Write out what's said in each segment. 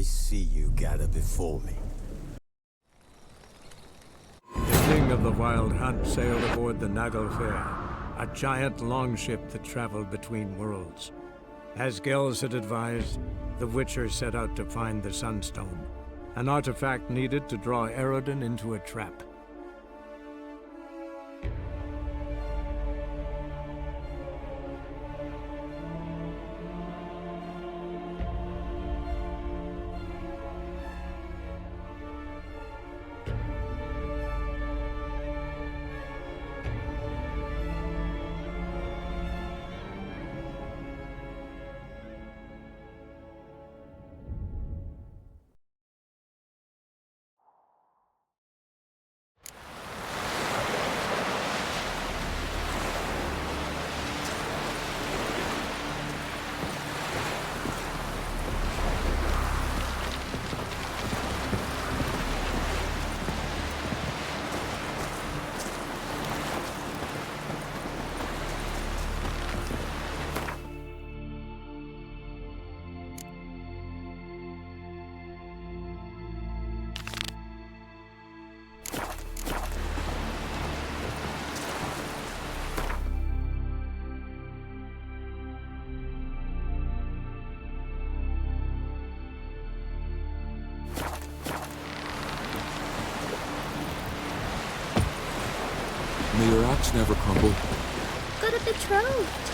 I see you gather before me. The king of the Wild Hunt sailed aboard the Naglfar, a giant longship that traveled between worlds. As Gels had advised, the Witcher set out to find the Sunstone, an artifact needed to draw Eredin into a trap. May your axe never crumble. Got a betrothed.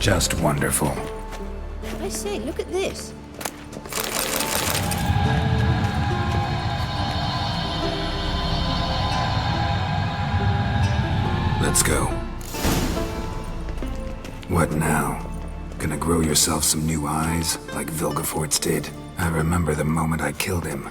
Just wonderful. I say, look at this. Let's go. What now? Gonna grow yourself some new eyes, like Vilgefortz did? I remember the moment I killed him.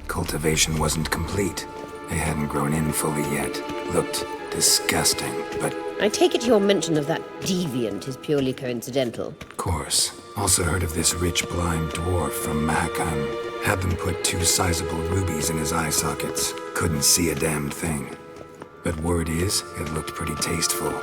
Cultivation wasn't complete. They hadn't grown in fully yet. Looked disgusting, but... I take it your mention of that deviant is purely coincidental. Of course. Also heard of this rich blind dwarf from Mahakam. Had them put 2 sizable rubies in his eye sockets. Couldn't see a damn thing. But word is, it looked pretty tasteful.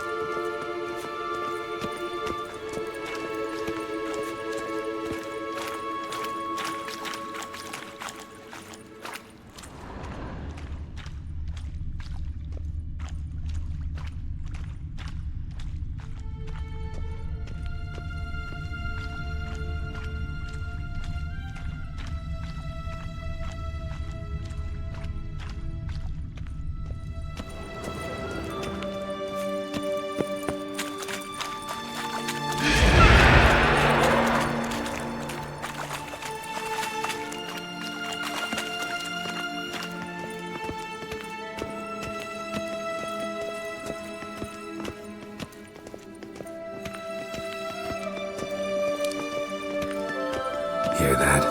Hear that?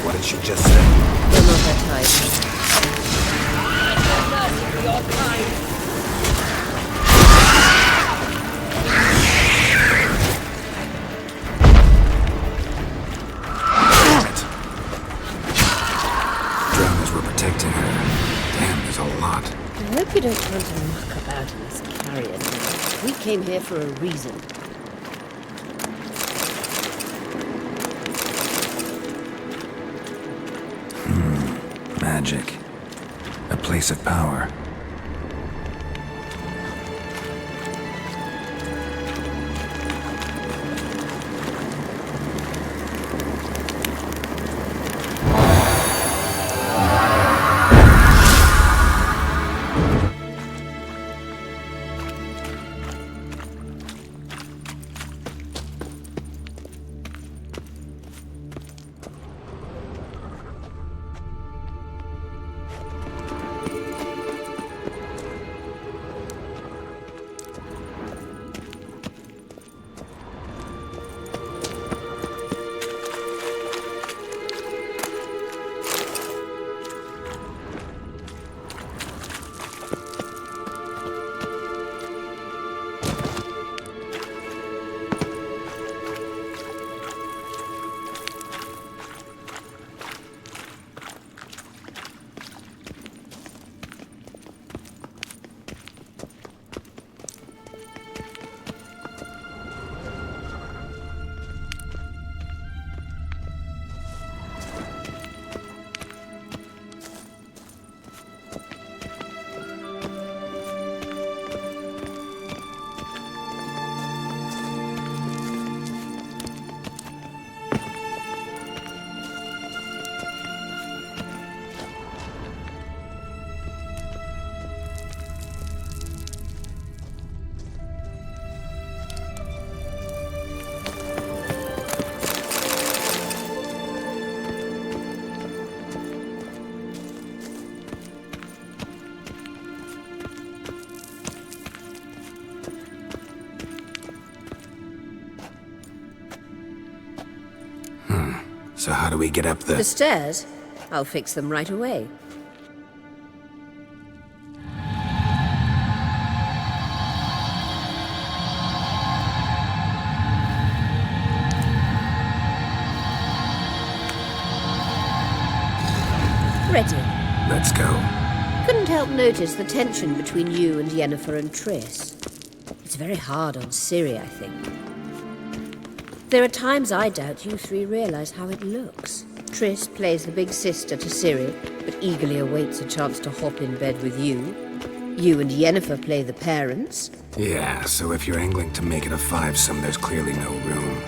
What did she just say? You're not her type. Protecting her. Damn, there's a lot. I hope you don't want to muck about in this carrion. We came here for a reason. Magic. A place of power. So how do we get up The stairs? I'll fix them right away. Ready. Let's go. Couldn't help notice the tension between you and Yennefer and Triss. It's very hard on Ciri, I think. There are times I doubt you 3 realize how it looks. Triss plays the big sister to Ciri, but eagerly awaits a chance to hop in bed with you. You and Yennefer play the parents. Yeah, so if you're angling to make it a 5-some, there's clearly no room.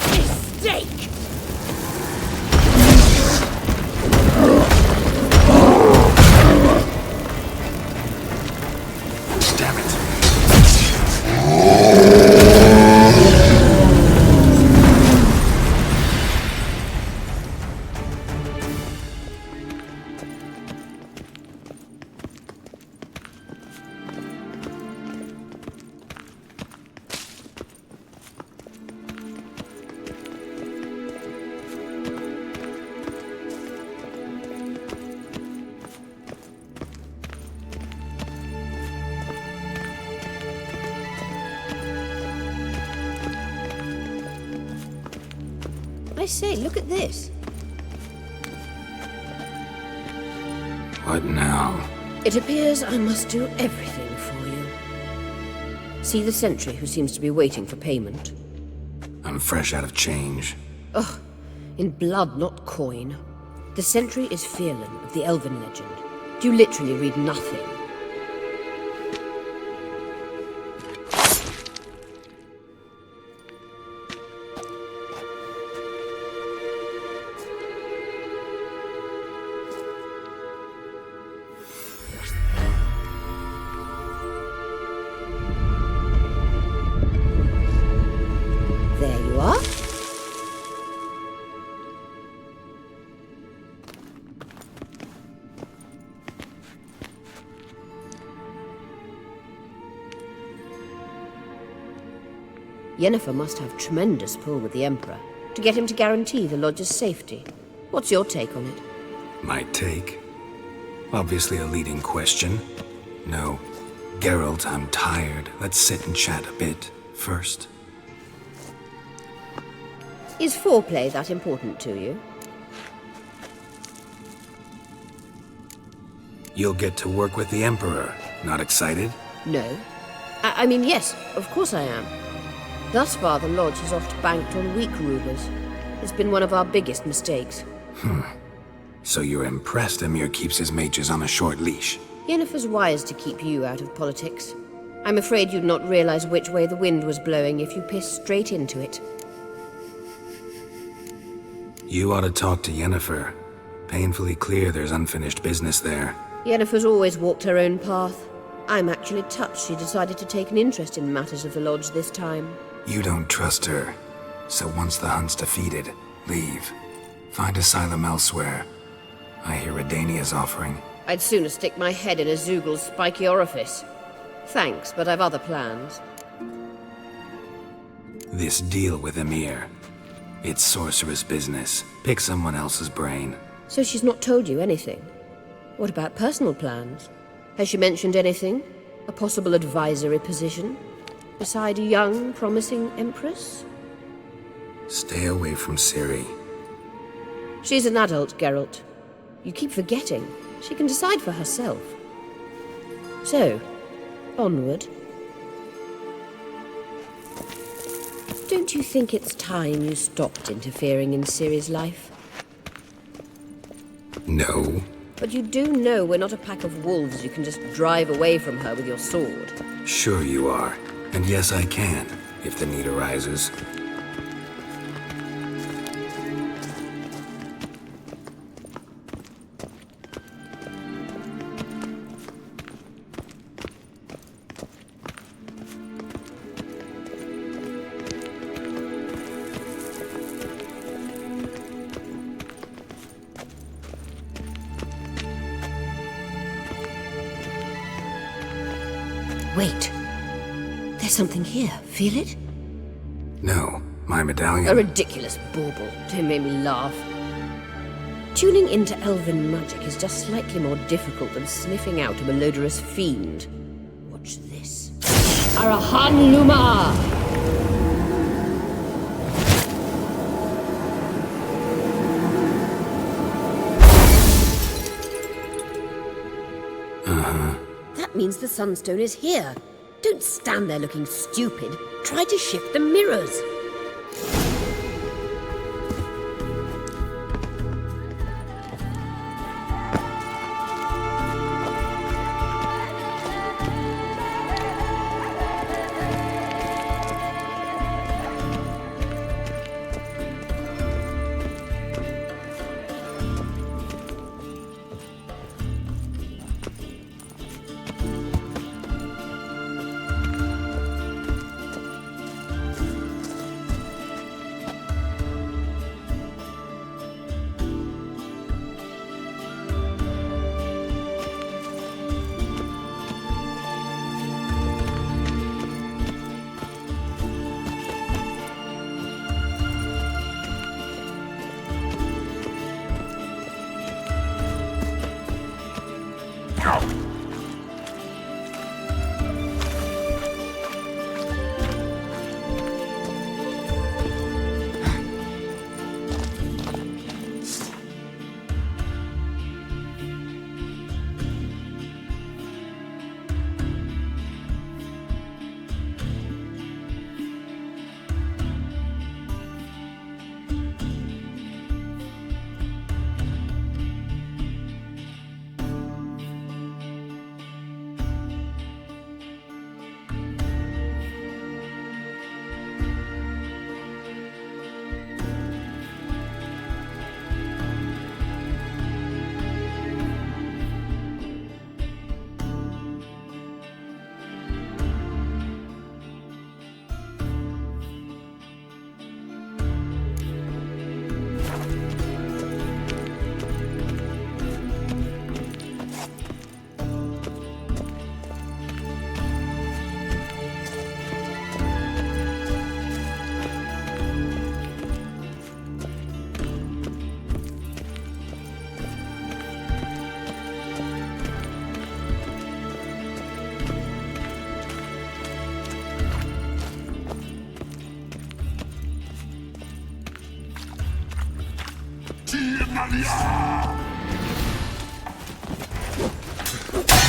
Mistake! I say, look at this. What now? It appears I must do everything for you. See the sentry who seems to be waiting for payment? I'm fresh out of change. Ugh, in blood, not coin. The sentry is Fearlan of the Elven legend. You literally read nothing. There you are. Yennefer must have tremendous pull with the Emperor to get him to guarantee the Lodge's safety. What's your take on it? My take? Obviously a leading question. No. Geralt, I'm tired. Let's sit and chat a bit first. Is foreplay that important to you? You'll get to work with the Emperor. Not excited? No. I mean, yes, of course I am. Thus far, the Lodge has oft banked on weak rulers. It's been one of our biggest mistakes. So you're impressed Emir keeps his mages on a short leash? Yennefer's wise to keep you out of politics. I'm afraid you'd not realize which way the wind was blowing if you pissed straight into it. You ought to talk to Yennefer. Painfully clear there's unfinished business there. Yennefer's always walked her own path. I'm actually touched she decided to take an interest in matters of the Lodge this time. You don't trust her. So once the hunt's defeated, leave. Find asylum elsewhere. I hear Redania's offering. I'd sooner stick my head in a Zoogl's spiky orifice. Thanks, but I've other plans. This deal with Emir. It's sorceress business. Pick someone else's brain. So she's not told you anything? What about personal plans? Has she mentioned anything? A possible advisory position? Beside a young, promising empress? Stay away from Ciri. She's an adult, Geralt. You keep forgetting. She can decide for herself. So, onward. Don't you think it's time you stopped interfering in Ciri's life? No. But you do know we're not a pack of wolves you can just drive away from her with your sword. Sure you are. And yes, I can, if the need arises. Wait. There's something here. Feel it? No, my medallion. A ridiculous bauble. Don't make me laugh. Tuning into elven magic is just slightly more difficult than sniffing out a malodorous fiend. Watch this. Arahan Luma! That means the Sunstone is here. Don't stand there looking stupid. Try to shift the mirrors.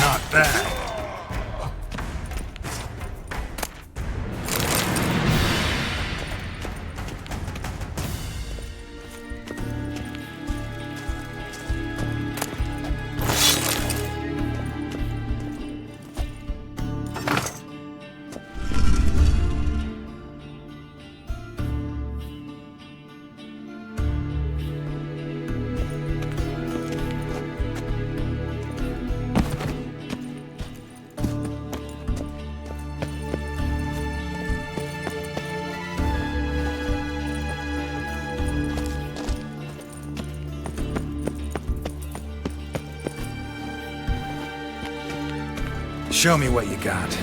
Not bad. Show me what you got.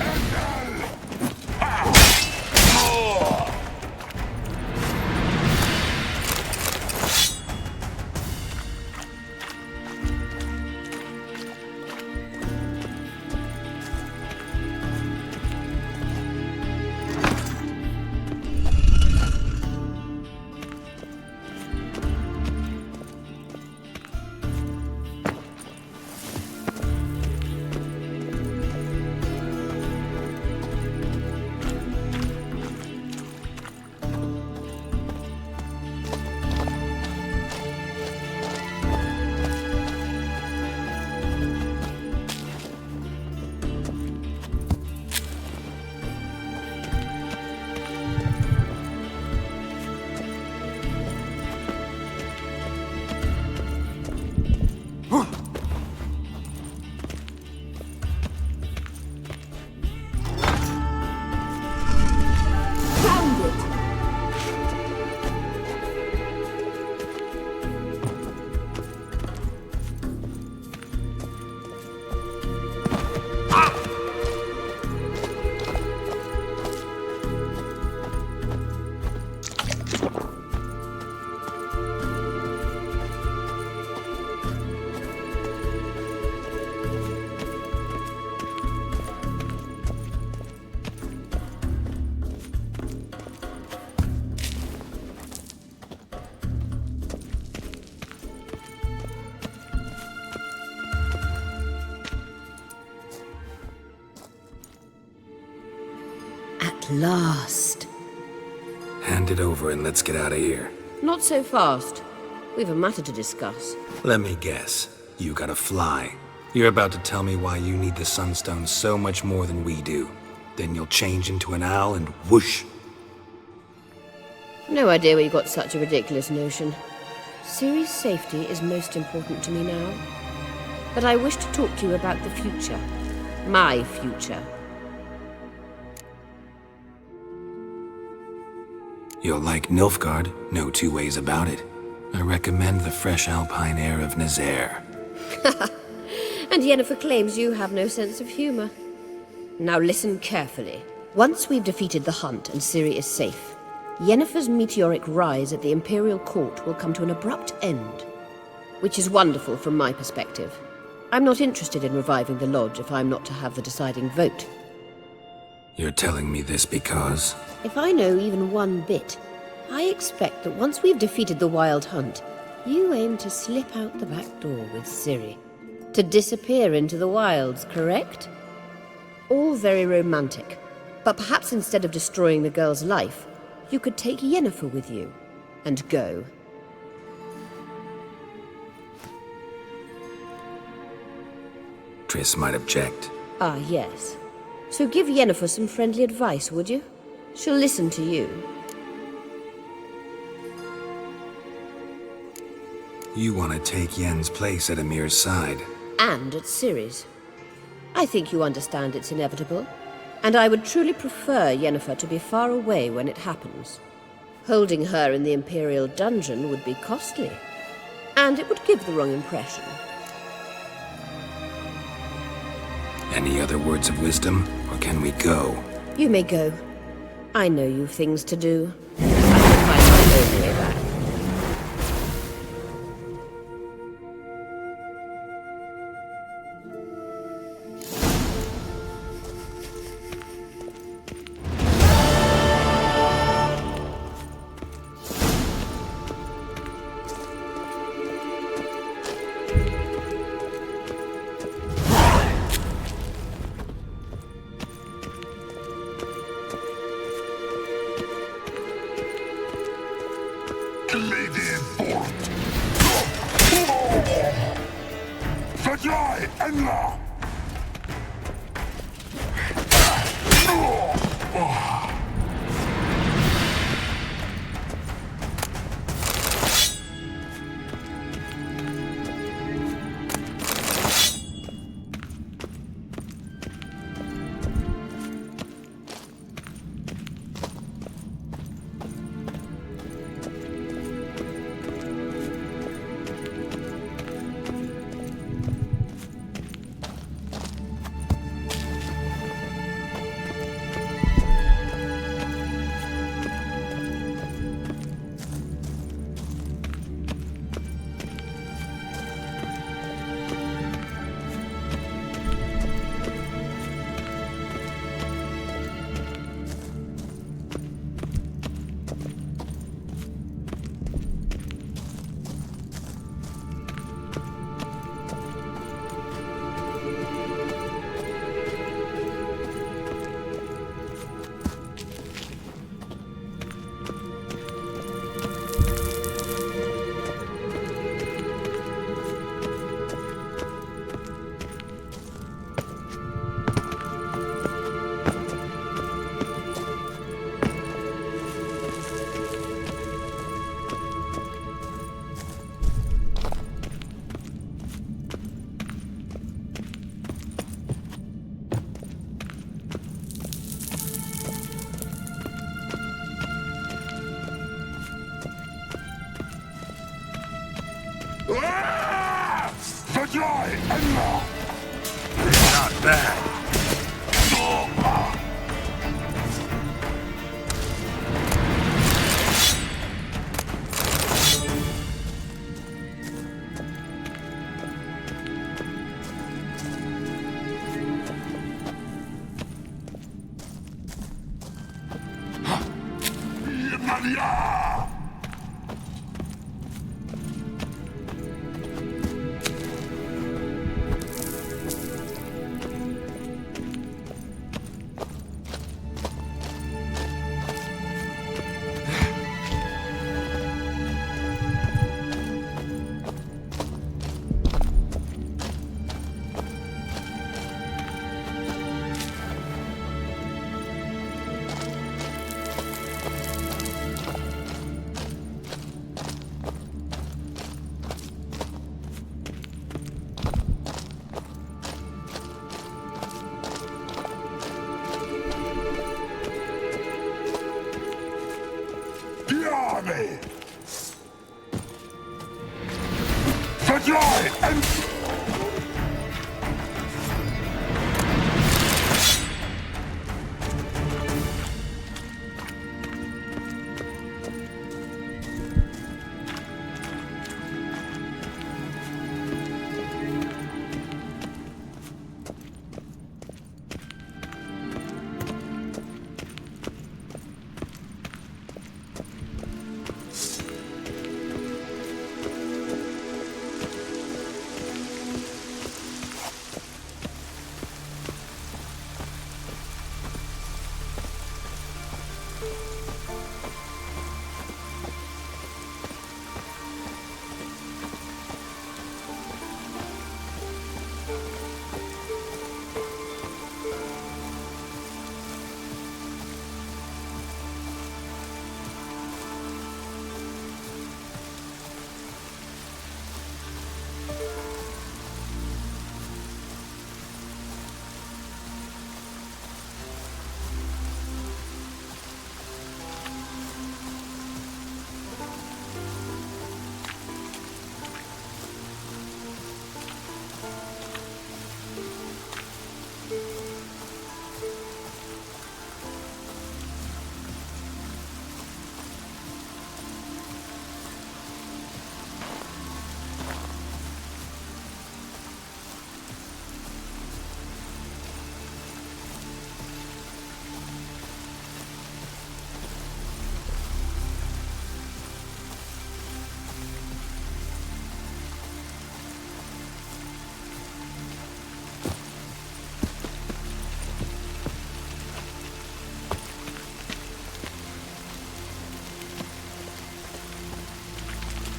At last. Hand it over and let's get out of here. Not so fast. We've a matter to discuss. Let me guess. You gotta fly. You're about to tell me why you need the Sunstone so much more than we do. Then you'll change into an owl and whoosh. No idea where you got such a ridiculous notion. Ciri's safety is most important to me now. But I wish to talk to you about the future. My future. You'll like Nilfgaard, no two ways about it. I recommend the fresh alpine air of Nazaire. And Yennefer claims you have no sense of humor. Now listen carefully. Once we've defeated the Hunt and Ciri is safe, Yennefer's meteoric rise at the Imperial Court will come to an abrupt end. Which is wonderful from my perspective. I'm not interested in reviving the Lodge if I'm not to have the deciding vote. You're telling me this because... If I know even one bit, I expect that once we've defeated the Wild Hunt, you aim to slip out the back door with Ciri. To disappear into the wilds, correct? All very romantic. But perhaps instead of destroying the girl's life, you could take Yennefer with you and go. Triss might object. Ah, yes. So give Yennefer some friendly advice, would you? She'll listen to you. You want to take Yen's place at Amir's side. And at Ciri's. I think you understand it's inevitable. And I would truly prefer Yennefer to be far away when it happens. Holding her in the Imperial dungeon would be costly. And it would give the wrong impression. Any other words of wisdom, or can we go? You may go. I know you've things to do. I can find my own way back. Not bad.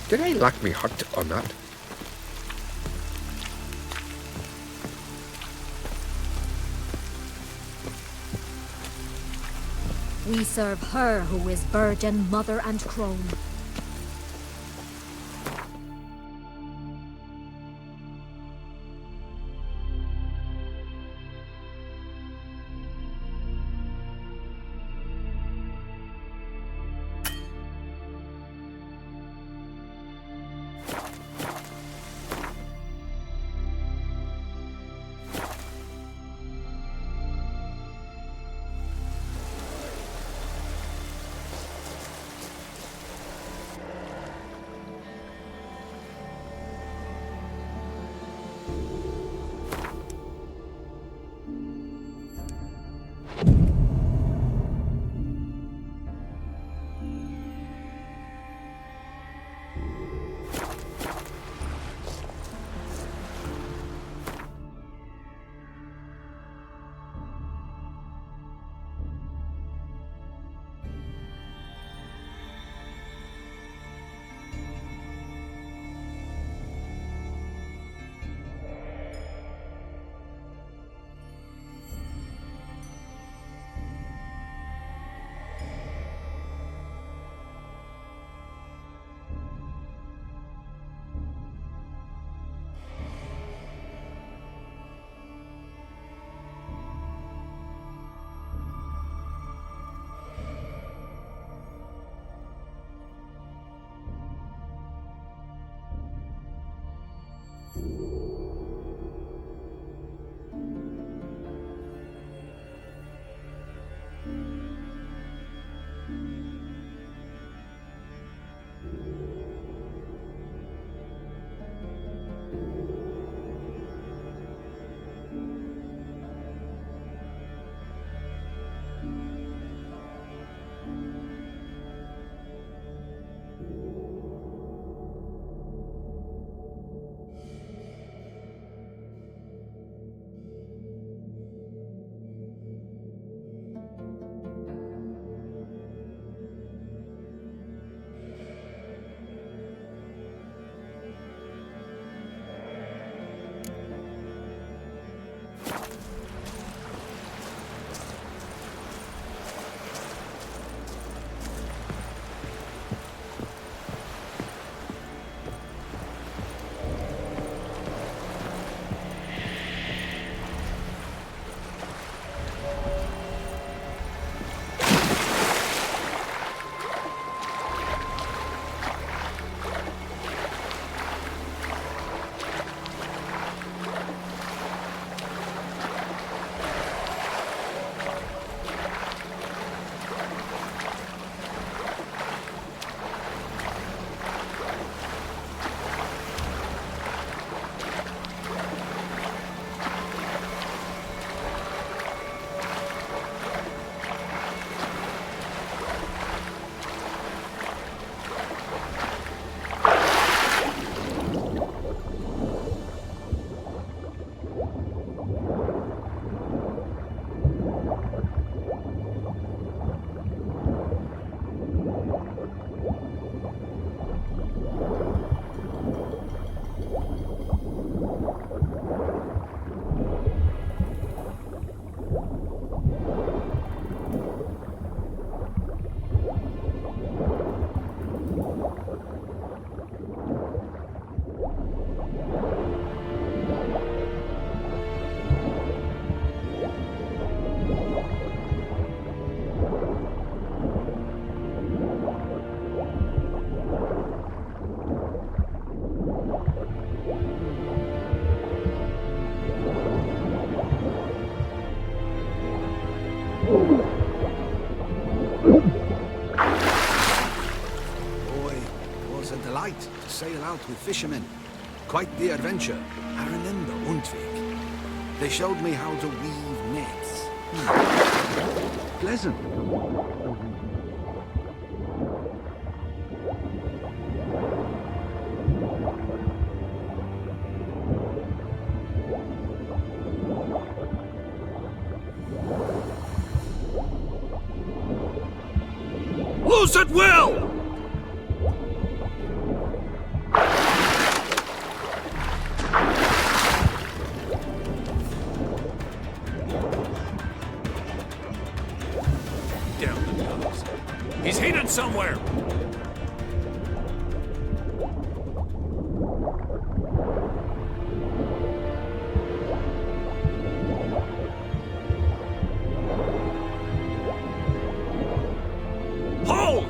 Did I lock me hut or not? We serve her who is virgin, mother, and crone. Sail out with fishermen. Quite the adventure. I remember Untvik. They showed me how to weave nets. Pleasant. Loose at will! Down the He's hidden somewhere! Hold!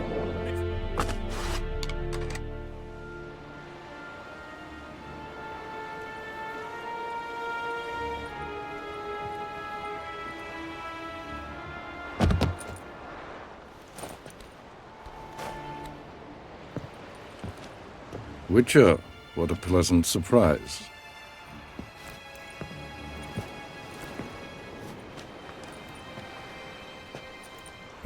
Witcher, what a pleasant surprise.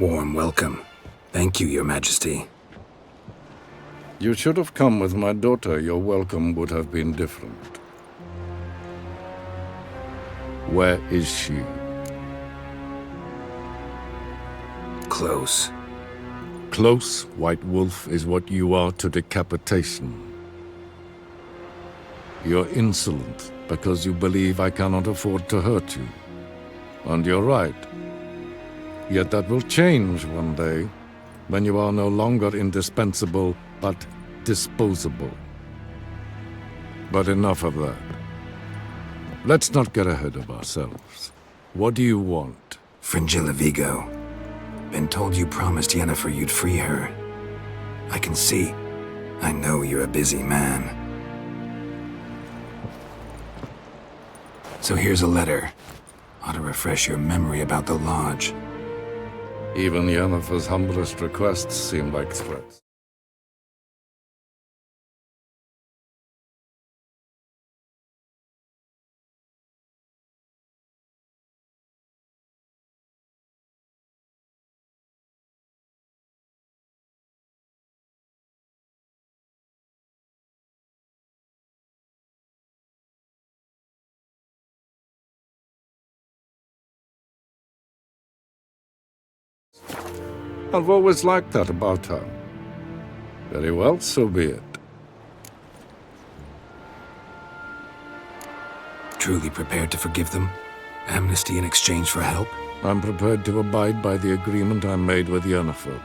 Warm welcome. Thank you, Your Majesty. You should have come with my daughter. Your welcome would have been different. Where is she? Close. Close, White Wolf, is what you are to decapitation. You're insolent because you believe I cannot afford to hurt you. And you're right. Yet that will change one day, when you are no longer indispensable, but disposable. But enough of that. Let's not get ahead of ourselves. What do you want? Fringilla Vigo. Been told you promised Yennefer you'd free her. I can see. I know you're a busy man. So here's a letter. Ought to refresh your memory about the Lodge. Even Yennefer's humblest requests seem like threats. I've always liked that about her. Very well, so be it. Truly prepared to forgive them? Amnesty in exchange for help? I'm prepared to abide by the agreement I made with Yennefer.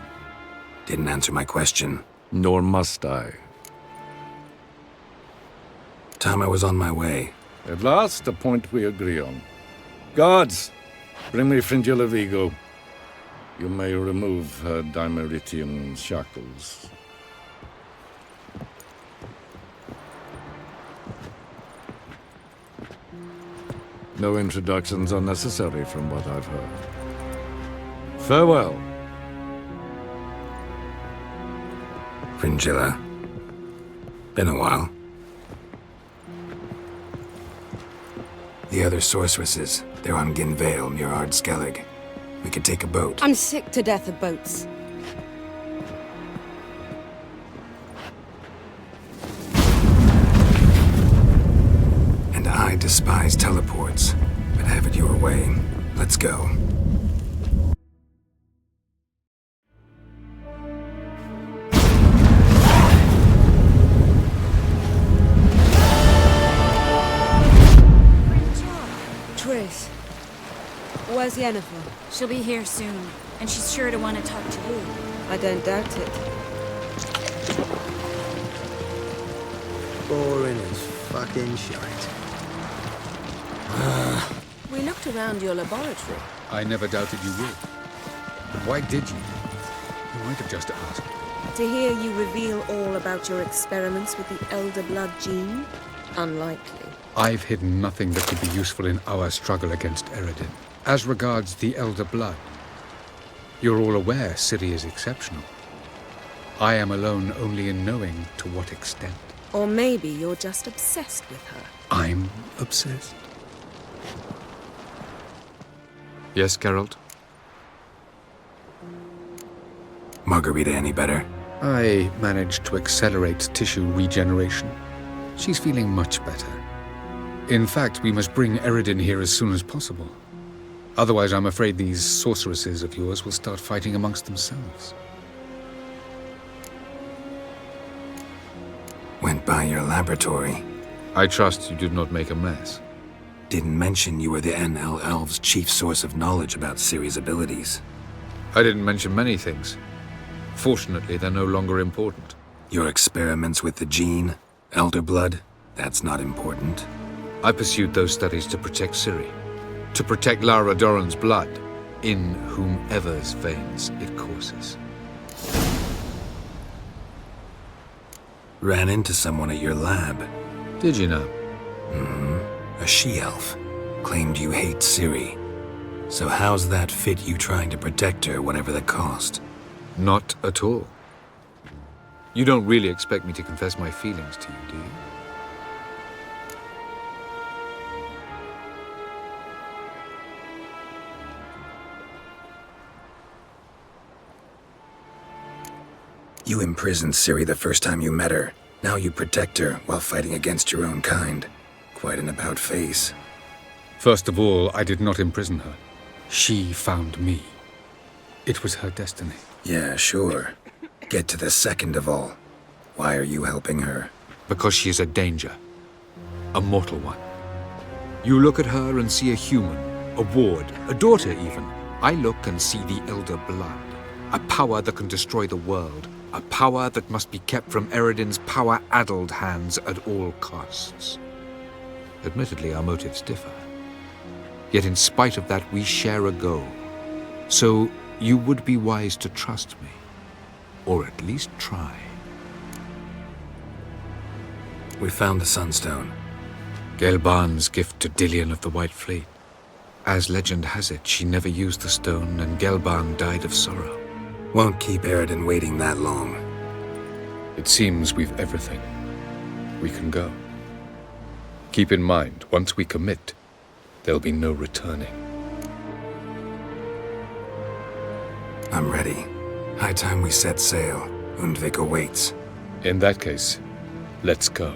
Didn't answer my question. Nor must I. Time I was on my way. At last, a point we agree on. Guards, bring me Fringilla Vigo. You may remove her Dimeritian shackles. No introductions are necessary from what I've heard. Farewell. Fringilla. Been a while. The other sorceresses, they're on Ginvale near Ard-Skellig. We could take a boat. I'm sick to death of boats. And I despise teleports, but have it your way. Let's go. Triss, where's Yennefer? She'll be here soon, and she's sure to want to talk to you. I don't doubt it. Boring as fucking shite. We looked around your laboratory. I never doubted you would. Why did you? You might have just asked. To hear you reveal all about your experiments with the Elder Blood gene? Unlikely. I've hidden nothing that could be useful in our struggle against Eredin. As regards the Elder Blood, you're all aware Ciri is exceptional. I am alone only in knowing to what extent. Or maybe you're just obsessed with her. I'm obsessed. Yes, Geralt? Margarita any better? I managed to accelerate tissue regeneration. She's feeling much better. In fact, we must bring Eredin here as soon as possible. Otherwise, I'm afraid these sorceresses of yours will start fighting amongst themselves. Went by your laboratory. I trust you did not make a mess. Didn't mention you were the NL Elves' chief source of knowledge about Ciri's abilities. I didn't mention many things. Fortunately, they're no longer important. Your experiments with the gene, elder blood, that's not important. I pursued those studies to protect Ciri. To protect Lara Doran's blood, in whomever's veins it courses. Ran into someone at your lab. Did you know? A she-elf. Claimed you hate Ciri. So how's that fit you trying to protect her, whatever the cost? Not at all. You don't really expect me to confess my feelings to you, do you? You imprisoned Ciri the first time you met her. Now you protect her while fighting against your own kind. Quite an about-face. First of all, I did not imprison her. She found me. It was her destiny. Yeah, sure. Get to the second of all. Why are you helping her? Because she is a danger. A mortal one. You look at her and see a human, a ward, a daughter even. I look and see the elder blood. A power that can destroy the world. A power that must be kept from Eredin's power-addled hands at all costs. Admittedly, our motives differ. Yet in spite of that, we share a goal. So you would be wise to trust me. Or at least try. We found the Sunstone. Gelban's gift to Dillion of the White Fleet. As legend has it, she never used the stone, and Gelban died of sorrow. Won't keep Eredin waiting that long. It seems we've everything. We can go. Keep in mind, once we commit, there'll be no returning. I'm ready. High time we set sail. Undvik awaits. In that case, let's go.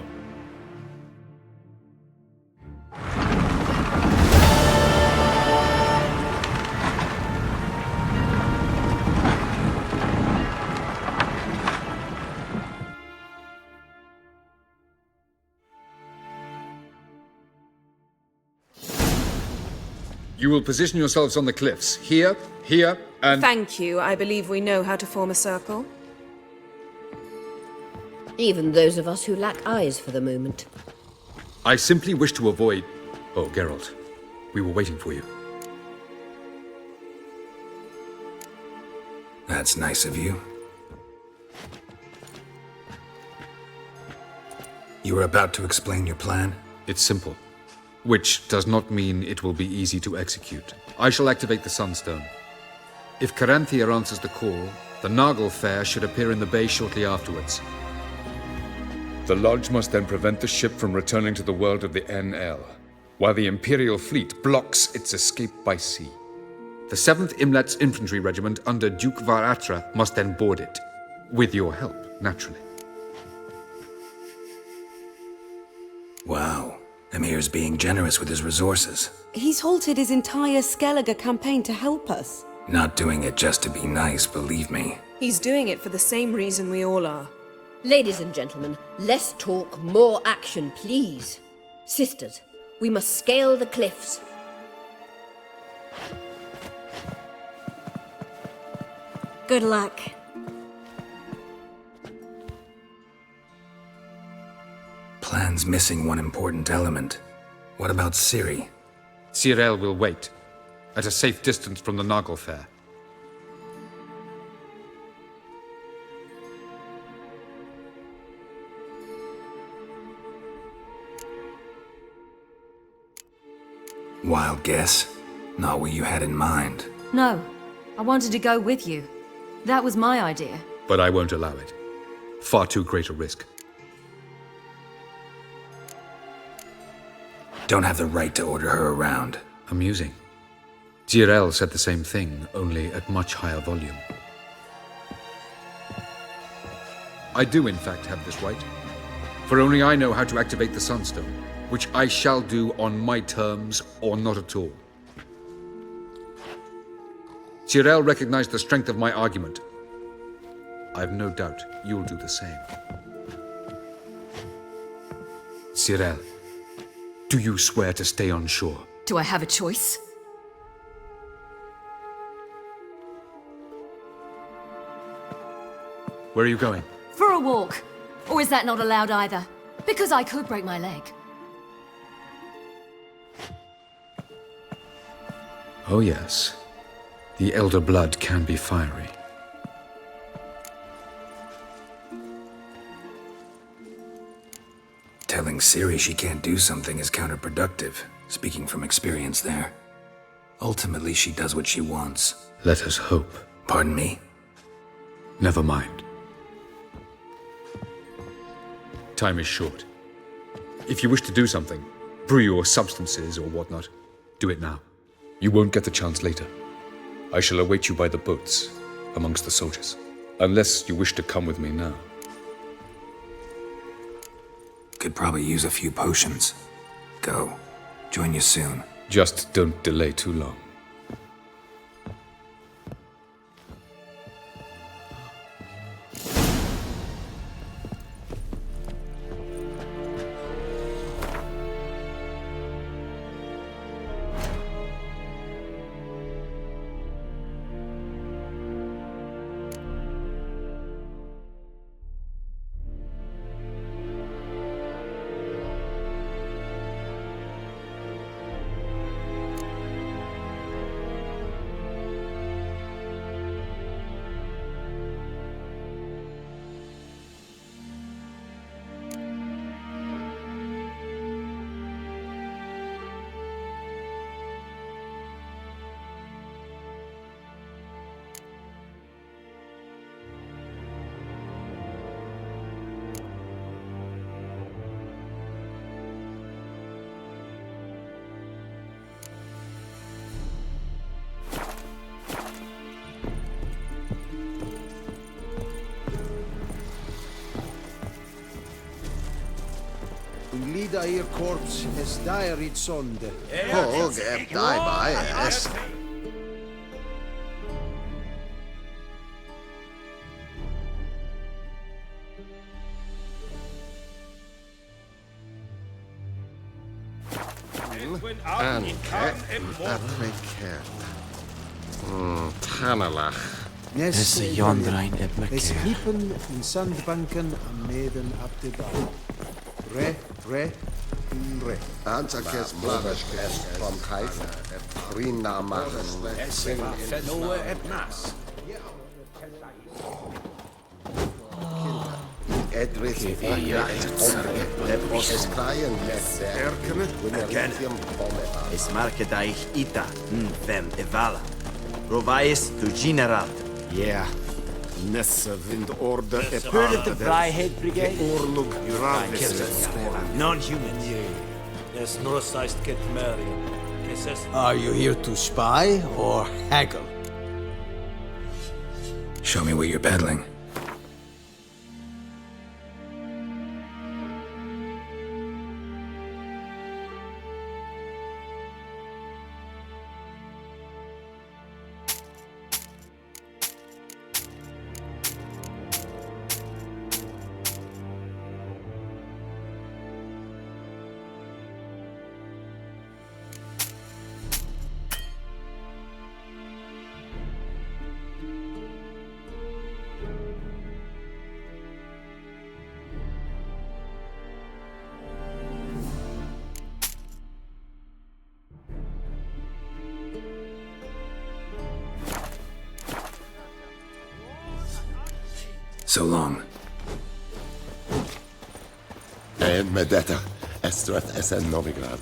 You will position yourselves on the cliffs. Here, here, and... Thank you. I believe we know how to form a circle. Even those of us who lack eyes for the moment. I simply wish to avoid... Oh, Geralt. We were waiting for you. That's nice of you. You were about to explain your plan? It's simple. Which does not mean it will be easy to execute. I shall activate the Sunstone. If Caranthia answers the call, the Nagel Fair should appear in the bay shortly afterwards. The Lodge must then prevent the ship from returning to the world of the NL, while the Imperial fleet blocks its escape by sea. The 7th Imlet's Infantry Regiment under Duke Varatra must then board it. With your help, naturally. Wow. Emir's being generous with his resources. He's halted his entire Skellige campaign to help us. Not doing it just to be nice, believe me. He's doing it for the same reason we all are. Ladies and gentlemen, less talk, more action, please. Sisters, we must scale the cliffs. Good luck. Plan's missing one important element. What about Ciri? Cyril will wait, at a safe distance from the Nagel Fair. Wild guess? Not what you had in mind. No, I wanted to go with you. That was my idea. But I won't allow it. Far too great a risk. Don't have the right to order her around. Amusing. Jirel said the same thing, only at much higher volume. I do, in fact, have this right. For only I know how to activate the Sunstone, which I shall do on my terms or not at all. Jirel recognized the strength of my argument. I've no doubt you'll do the same. Cyril, do you swear to stay on shore? Do I have a choice? Where are you going? For a walk. Or is that not allowed either? Because I could break my leg. Oh yes. The elder blood can be fiery. Telling Ciri she can't do something is counterproductive, speaking from experience there. Ultimately, she does what she wants. Let us hope. Pardon me? Never mind. Time is short. If you wish to do something, brew your substances or whatnot, do it now. You won't get the chance later. I shall await you by the boats, amongst the soldiers. Unless you wish to come with me now. Could probably use a few potions. Go. Join you soon. Just don't delay too long. Lida ihr korps es dairit sonde. Oh, geb dabei es. Tanalach. Nesse jondrain es knippen in sandbanken am Meden ab de Bau. Re, re, re. Anzakes Bladerskes vom Kaiser. Rina machen. Noe et nas. Edrith es kleien Erkenne. Es marke daich ita, fem evala. Rovais du general. Yeah. Nesse wind orde et Heard of the Vrijheid Brigade? oorlog Non-humans. There's no sized kit Marion. Are you here to spy or haggle? Show me what you're peddling. So long. Medetta. Estreth SN Novigrad.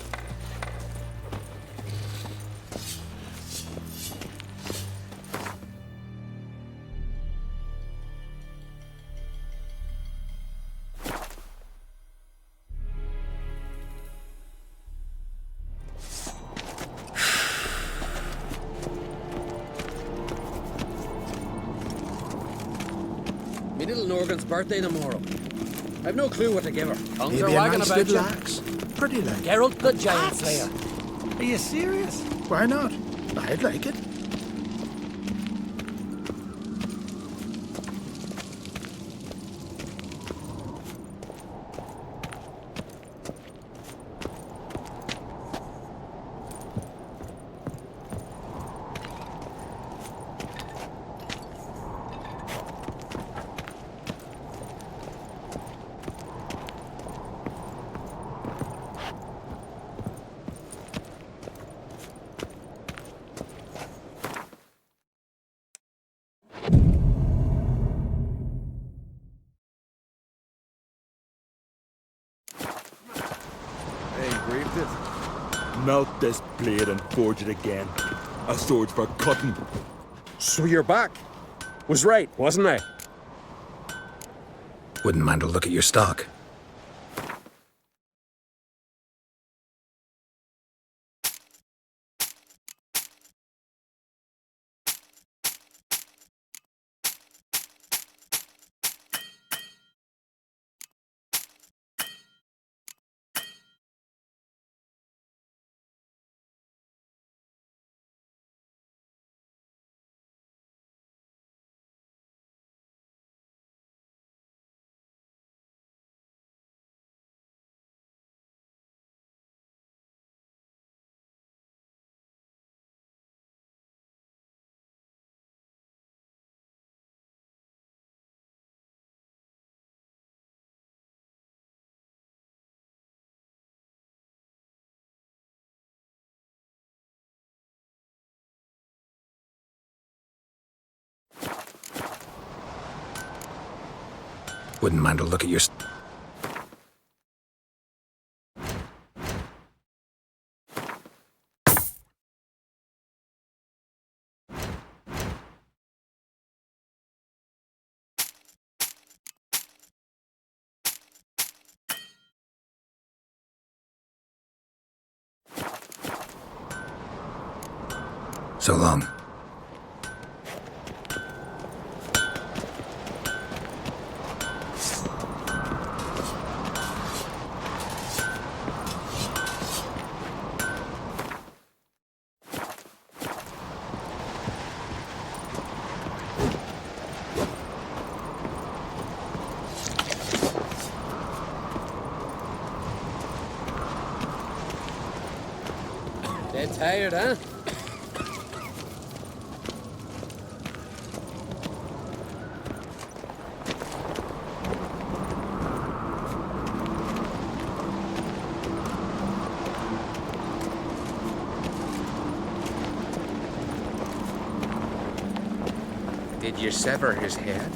Me little Norgan's birthday tomorrow. I've no clue what to give her. Tongues Maybe are a wagging nice about little you. axe. Pretty like. Geralt, good giant slayer. Are you serious? Why not? I'd like it. Melt this blade and forge it again. A sword for cutting. So you're back. Was right, wasn't I? Wouldn't mind a look at your stock. Wouldn't mind a look at your... So long. Dead tired, huh? Did you sever his head?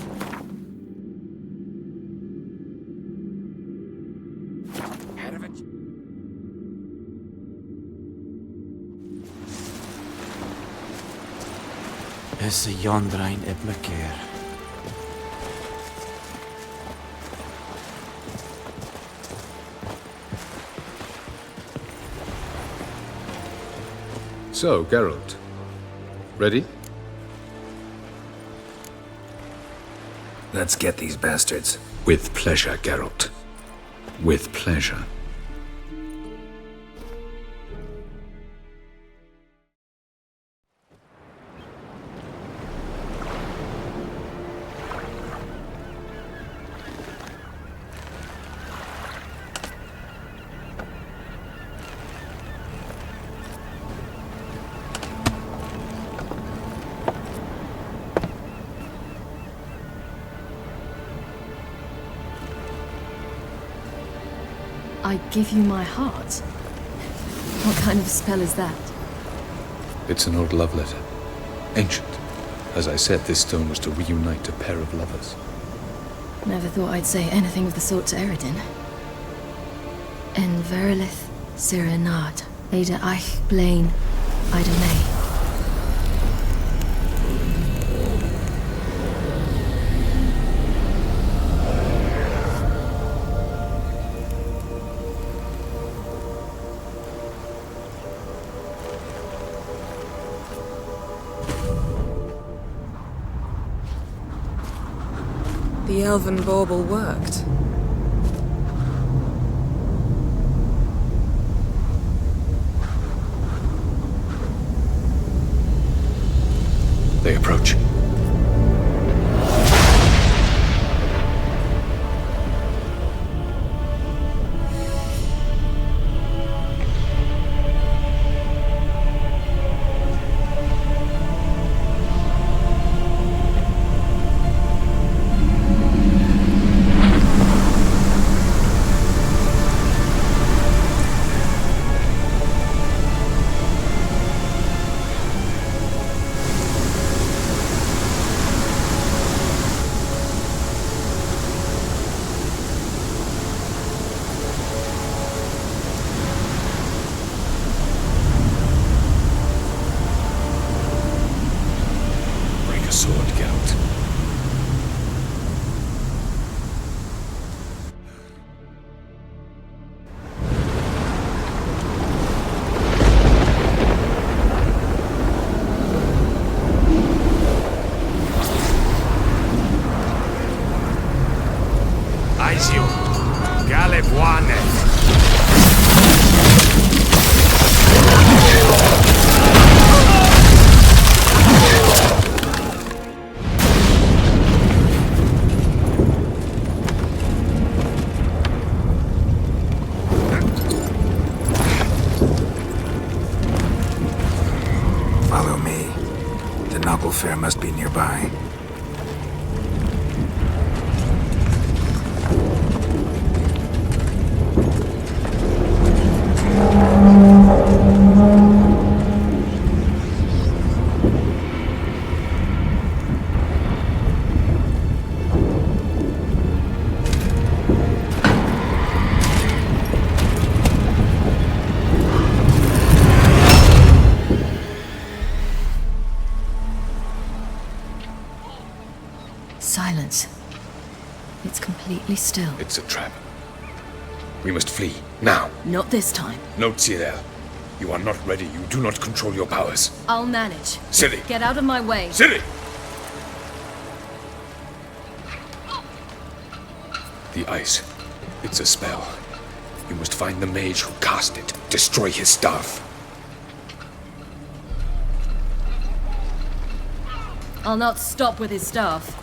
Head of it. Is a Jondrain Ibmaker. So, Geralt. Ready? Let's get these bastards. With pleasure, Geralt. With pleasure. I give you my heart? What kind of spell is that? It's an old love letter. Ancient. As I said, this stone was to reunite a pair of lovers. Never thought I'd say anything of the sort to Eredin. En verilith, Sirenad, Ada Eich Blaine, Ida May. The elven bauble worked. They approach. me. The Knuckle Fair must be nearby. Silence. It's completely still. It's a trap. We must flee, now. Not this time. No, Cyril. You are not ready. You do not control your powers. I'll manage. Ciri! Get out of my way. Ciri! The ice. It's a spell. You must find the mage who cast it. Destroy his staff. I'll not stop with his staff.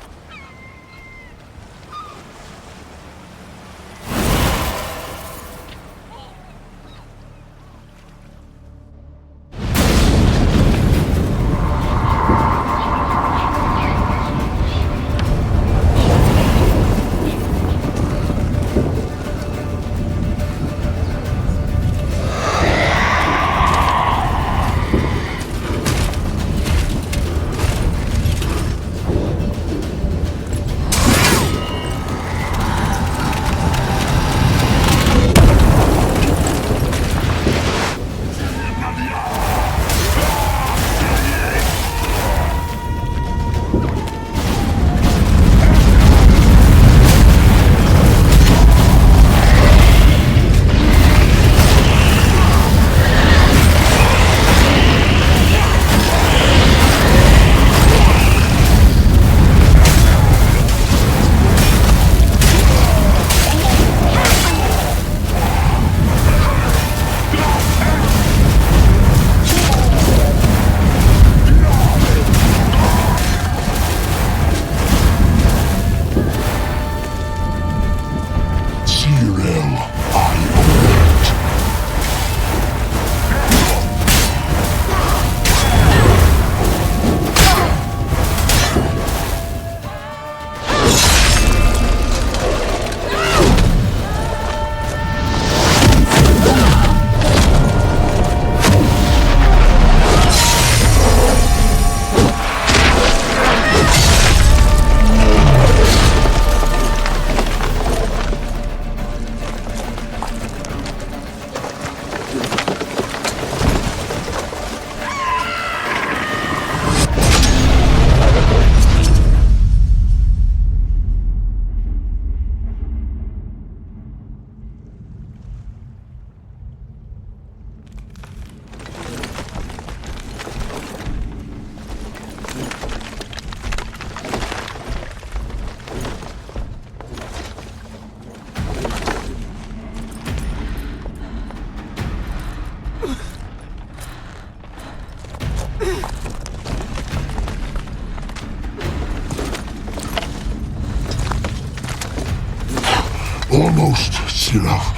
Almost, Sirach.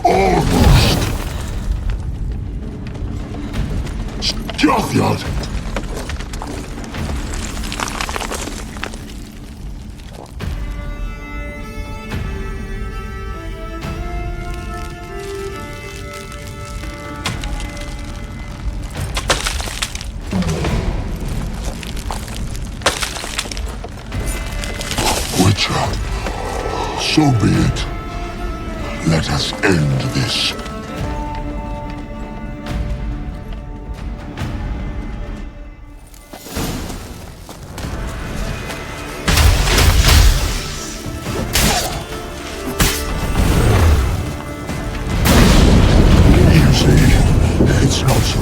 Almost. Stjafjad. Witcher, so be it. Let us end this. You see, it's not so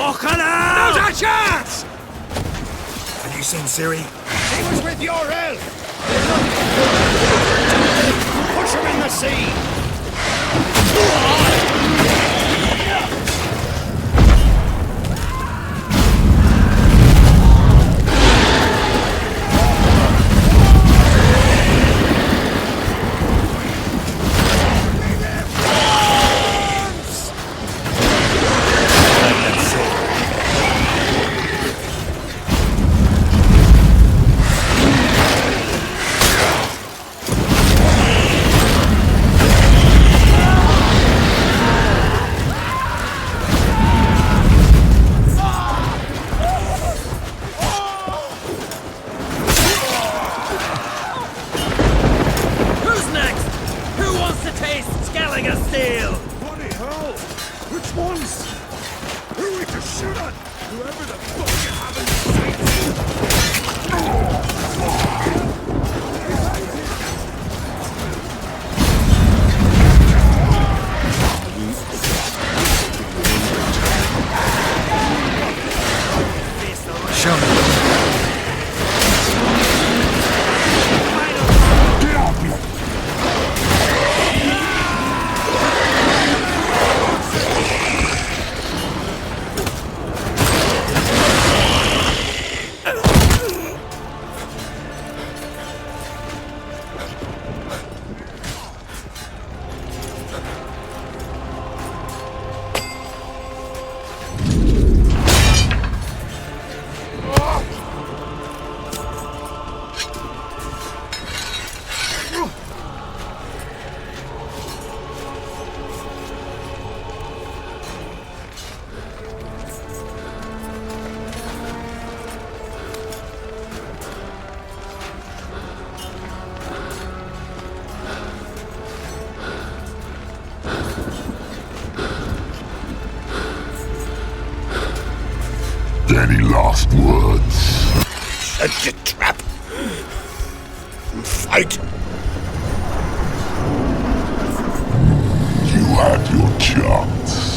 Not a chance! Have you seen Ciri? He was with your elf! Push him in the sea! Any last words? Set your trap. Fight. You had your chance.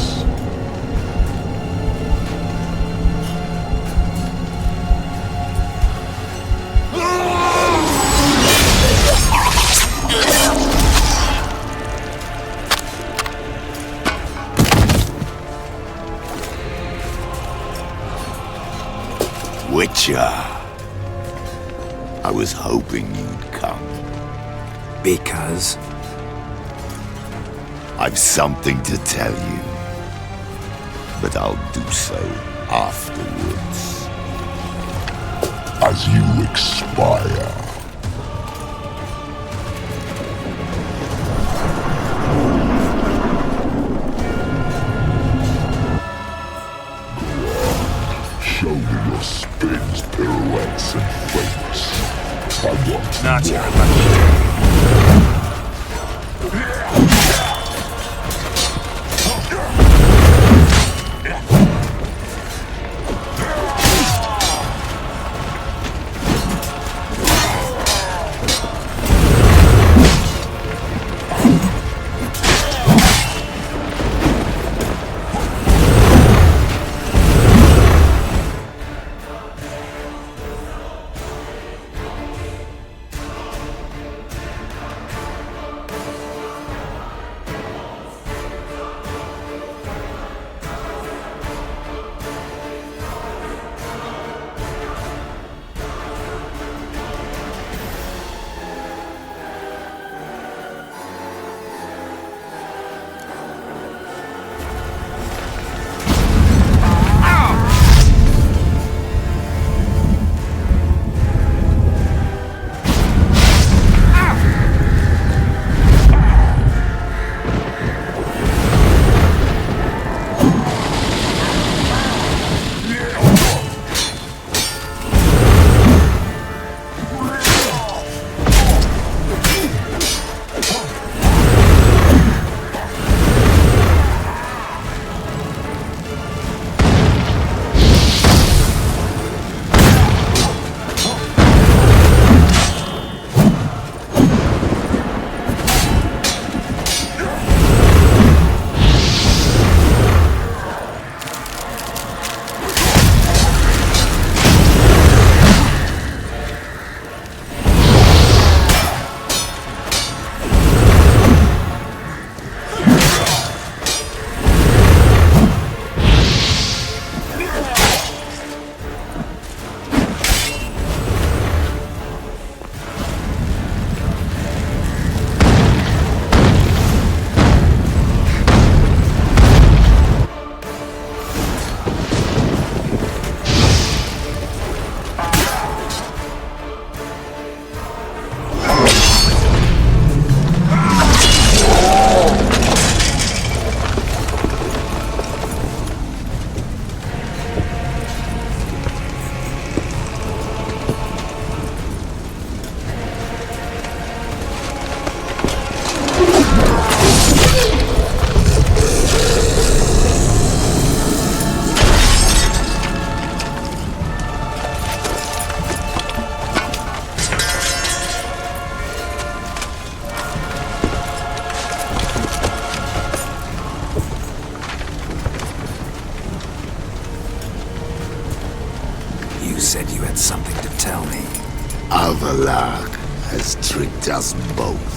Witcher. I was hoping you'd come. Because? I've something to tell you. But I'll do so afterwards. As you expire. Show me your spins, pirouettes, and fakes. I want Not your You said you had something to tell me. Avalak has tricked us both.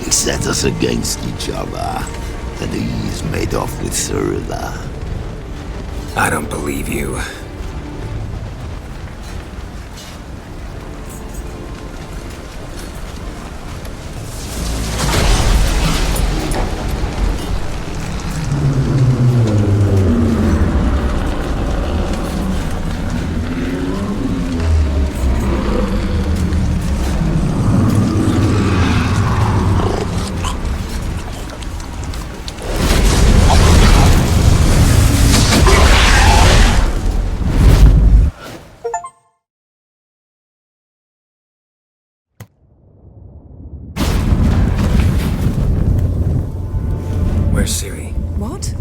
He set us against each other, and he's made off with Surila. I don't believe you. Where's Ciri? What?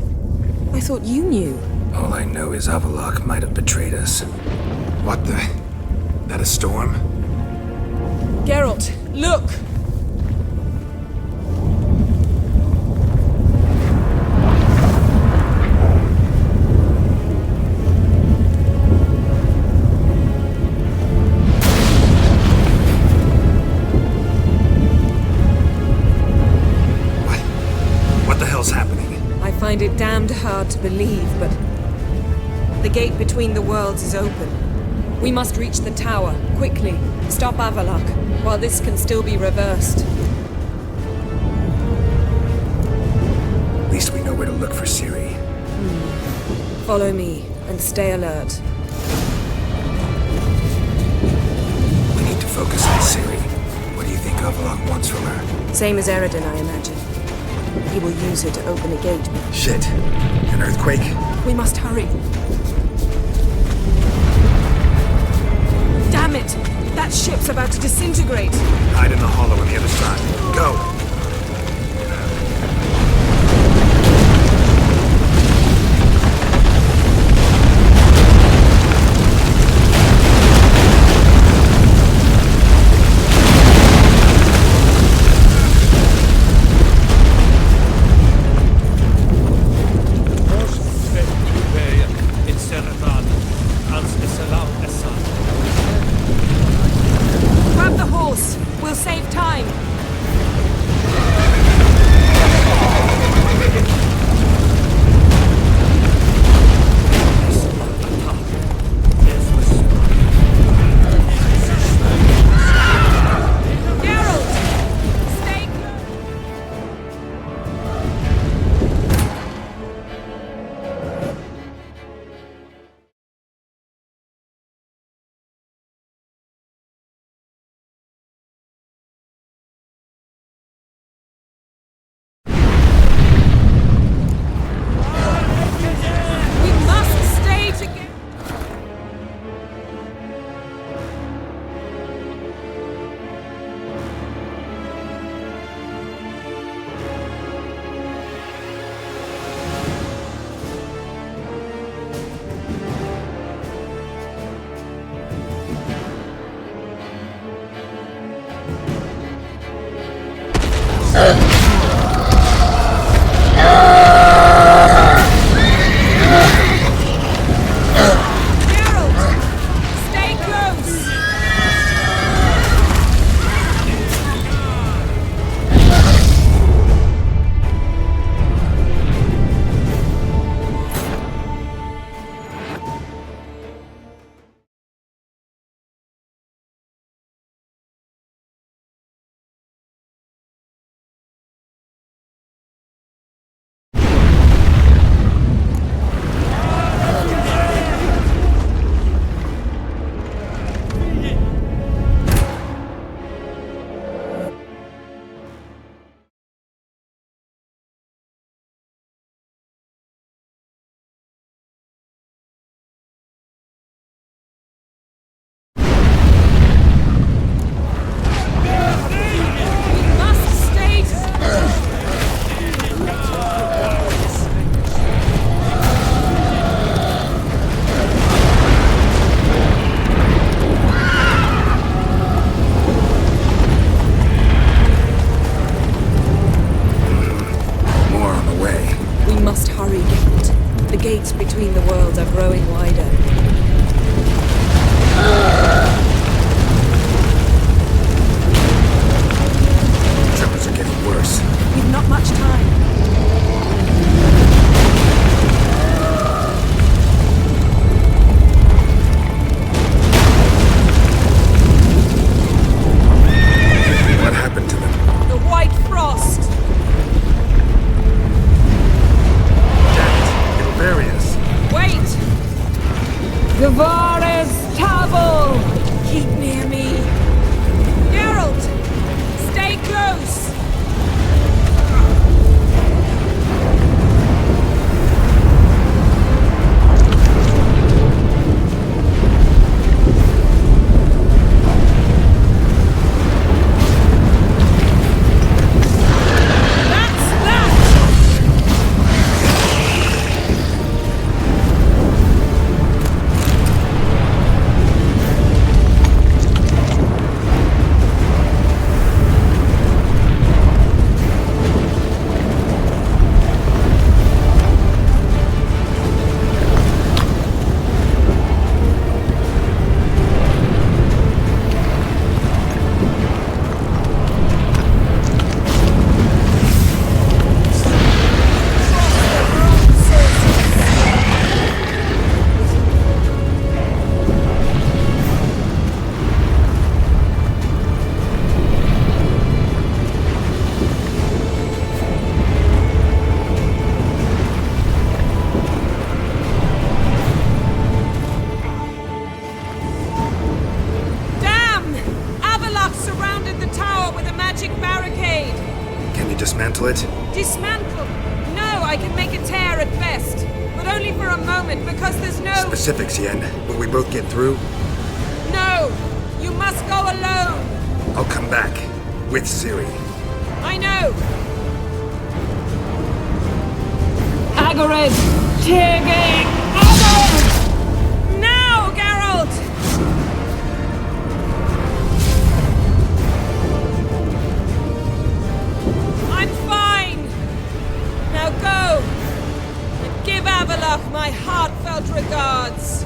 I thought you knew. All I know is Avalok might have betrayed us. What the? That a storm? Geralt, look! What the hell's happening? I find it damned hard to believe, but the gate between the worlds is open. We must reach the tower, quickly. Stop Avalok, while this can still be reversed. At least we know where to look for Ciri. Follow me, and stay alert. We need to focus on Ciri. What do you think Avalok wants from her? Same as Eredin, I imagine. He will use her to open a gate. Shit. An earthquake? We must hurry. Damn it! That ship's about to disintegrate! Hide in the hollow on the other side. Go! Grab the horse! We'll save time! More on the way. We must hurry, Geralt. The gates between the worlds are growing wider. Tremors are getting worse. We've not much time. What happened to them? The White Frost! Damn it! It'll bury us. Wait! Gavares Tabel! Keep near me. Geralt! Stay close! Dismantle it? Dismantle? No, I can make a tear at best. But only for a moment, because there's no... Specifics, Yen. Will we both get through? No! You must go alone! I'll come back. With Ciri. I know! Agared! Tirging! Agared! Now, Geralt! Now go! And give Avallac'h my heartfelt regards!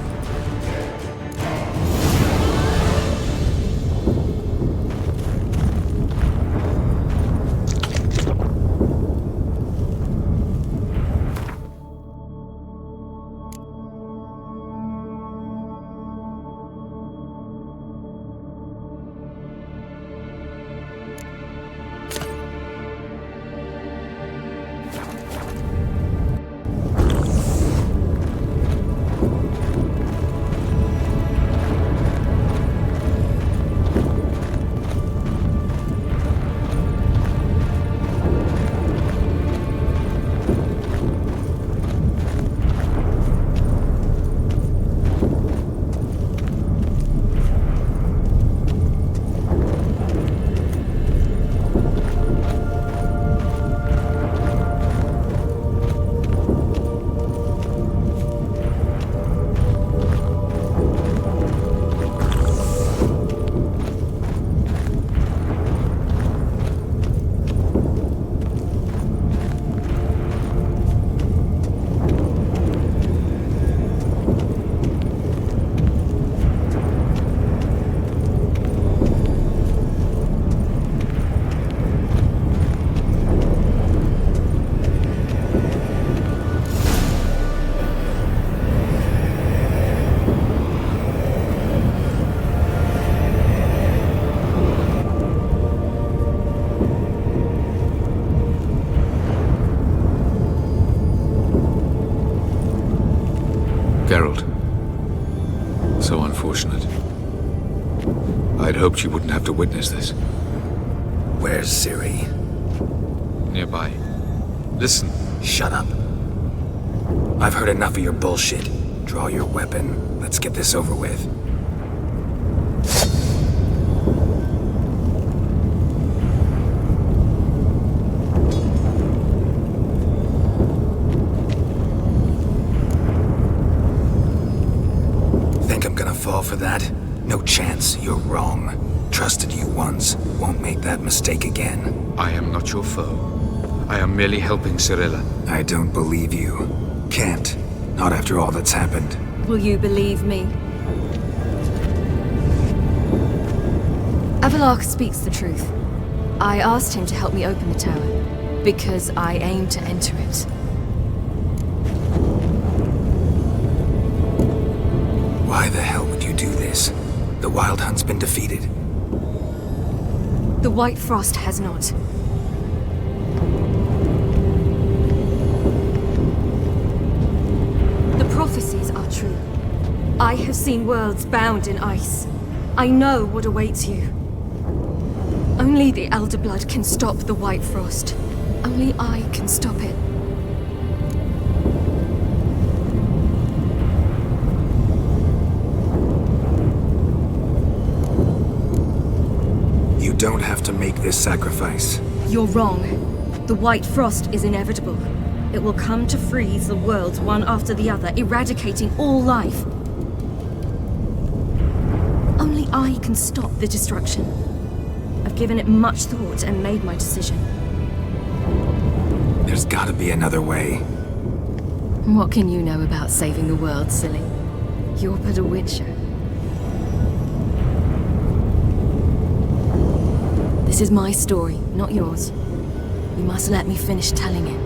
Geralt. So unfortunate. I'd hoped you wouldn't have to witness this. Where's Ciri? Nearby. Listen. Shut up. I've heard enough of your bullshit. Draw your weapon. Let's get this over with. Think I'm gonna fall for that? No chance. You're wrong. Trusted you once. Won't make that mistake again. I am not your foe. I am merely helping Cirilla. I don't believe you. Can't. Not after all that's happened. Will you believe me? Avallac'h speaks the truth. I asked him to help me open the tower, because I aim to enter it. Why the hell would you do this? The Wild Hunt's been defeated. The White Frost has not. The prophecies are true. I have seen worlds bound in ice. I know what awaits you. Only the Elder Blood can stop the White Frost. Only I can stop it. You don't have to make this sacrifice. You're wrong. The White Frost is inevitable. It will come to freeze the worlds one after the other, eradicating all life. Only I can stop the destruction. I've given it much thought and made my decision. There's gotta be another way. What can you know about saving the world, silly? You're but a witcher. This is my story, not yours. You must let me finish telling it.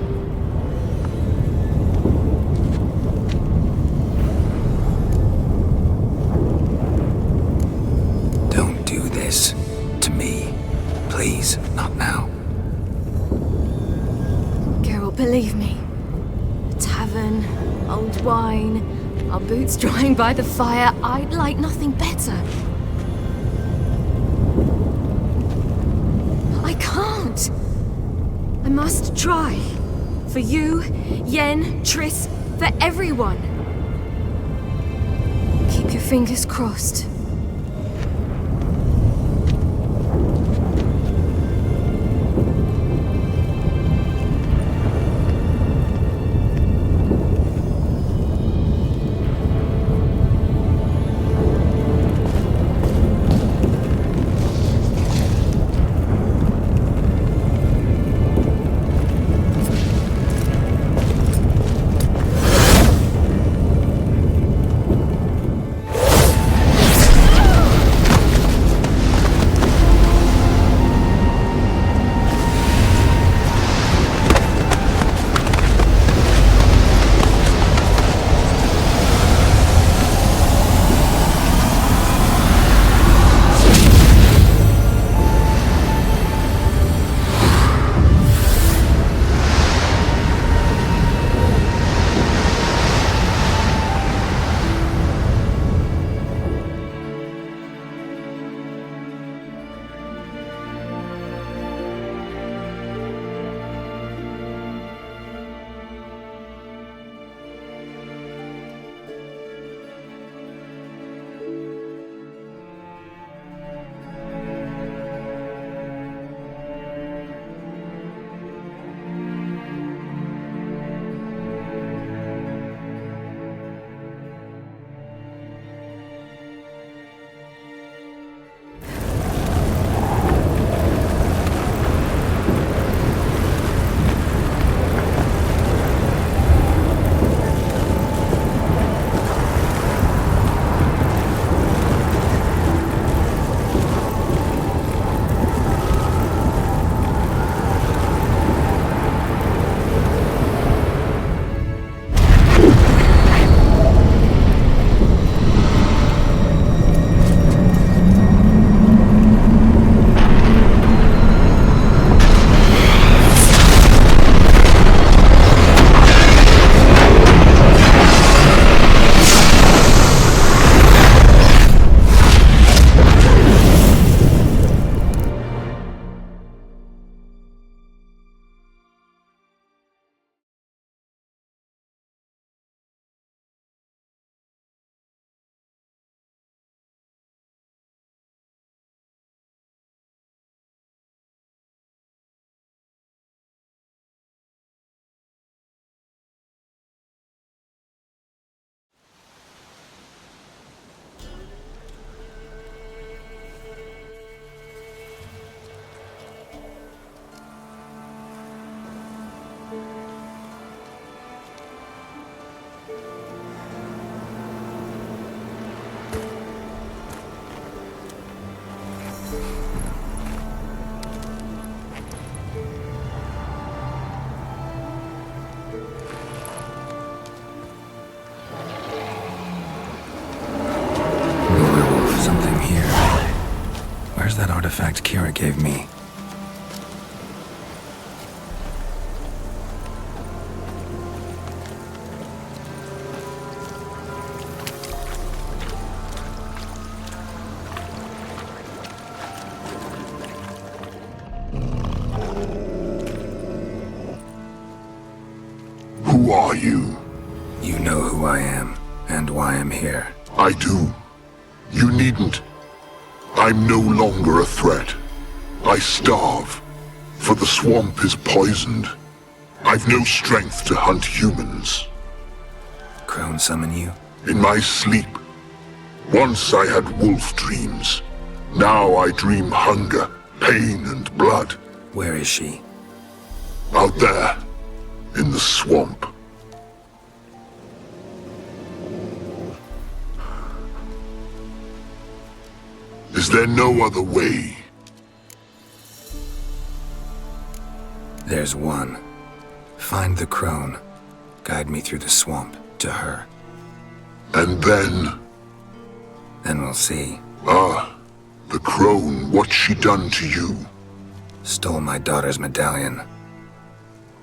Don't do this to me. Please, not now. Geralt, believe me. A tavern, old wine, our boots drying by the fire. I'd like nothing better. I can't. I must try. For you, Yen, Triss, for everyone. Keep your fingers crossed. artifact Kira gave me. Who are you? You know who I am, and why I'm here. I do. You needn't. I'm no longer a threat. I starve, for the swamp is poisoned. I've no strength to hunt humans. Crone summon you? In my sleep. Once I had wolf dreams. Now I dream hunger, pain, and blood. Where is she? Out there, in the swamp. Is there no other way? There's one. Find the crone. Guide me through the swamp to her. And then? Then we'll see. Ah, the crone, what's she done to you? Stole my daughter's medallion.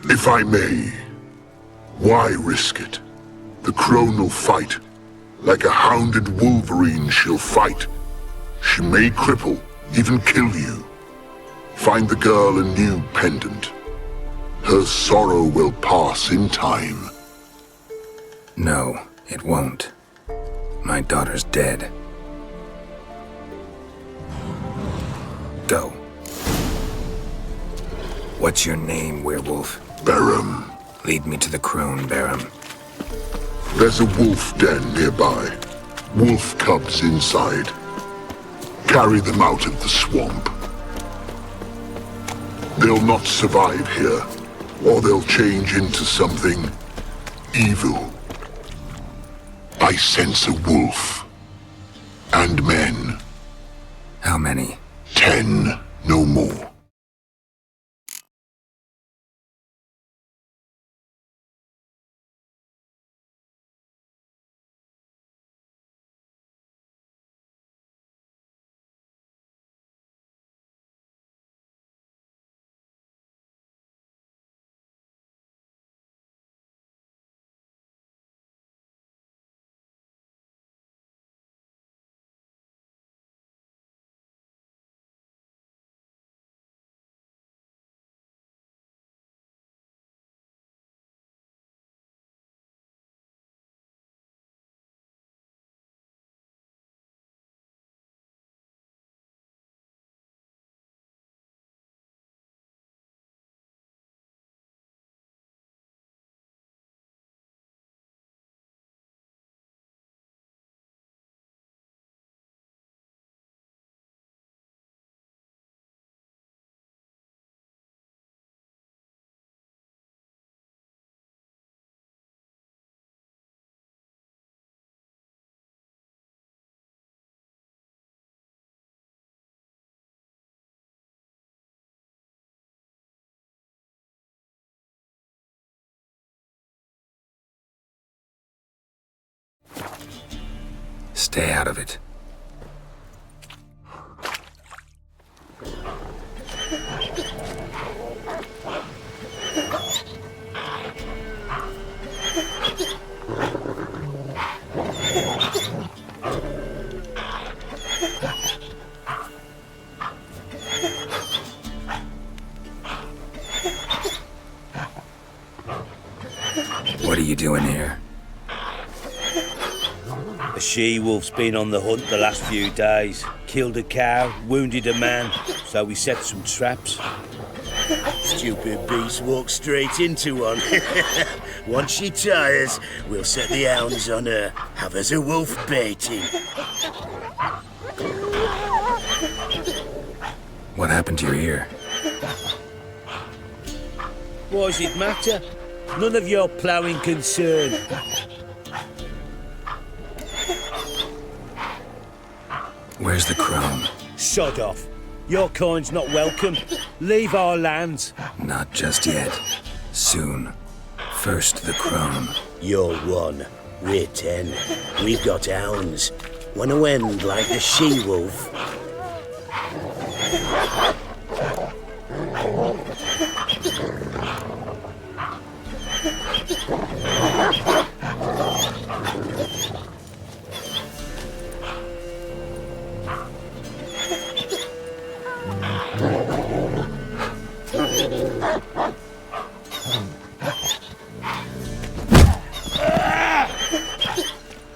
If I may, why risk it? The crone will fight. Like a hounded wolverine, she'll fight. She may cripple, even kill you. Find the girl a new pendant. Her sorrow will pass in time. No, it won't. My daughter's dead. Go. What's your name, werewolf? Barum. Lead me to the crone, Barum. There's a wolf den nearby. Wolf cubs inside. Carry them out of the swamp. They'll not survive here, or they'll change into something evil. I sense a wolf. And men. How many? 10, no more. Stay out of it. What are you doing here? A she-wolf's been on the hunt the last few days. Killed a cow, wounded a man, so we set some traps. Stupid beast walked straight into one. Once she tires, we'll set the hounds on her. Have us a wolf baiting. What happened to your ear? Why's it matter? None of your ploughing concern. Where's the crone? Sod off. Your kind's not welcome. Leave our lands. Not just yet. Soon. First the crone. You're one. We're 10. We've got hounds. Wanna end like the she-wolf?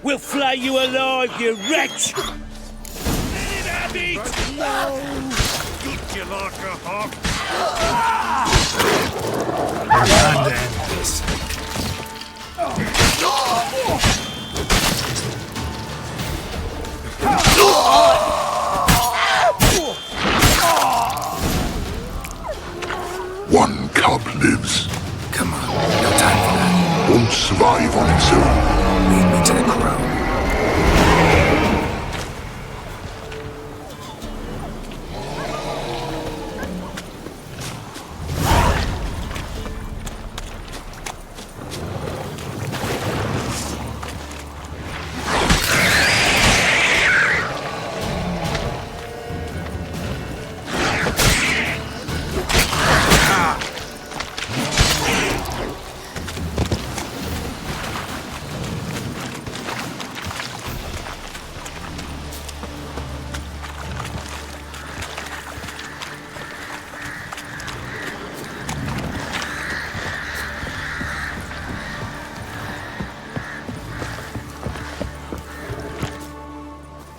We'll flay you alive, you wretch! No! Good you like a hawk? Time to end this. One cub lives. Come on, no time for that. Won't survive on its own. Lead me to the crow.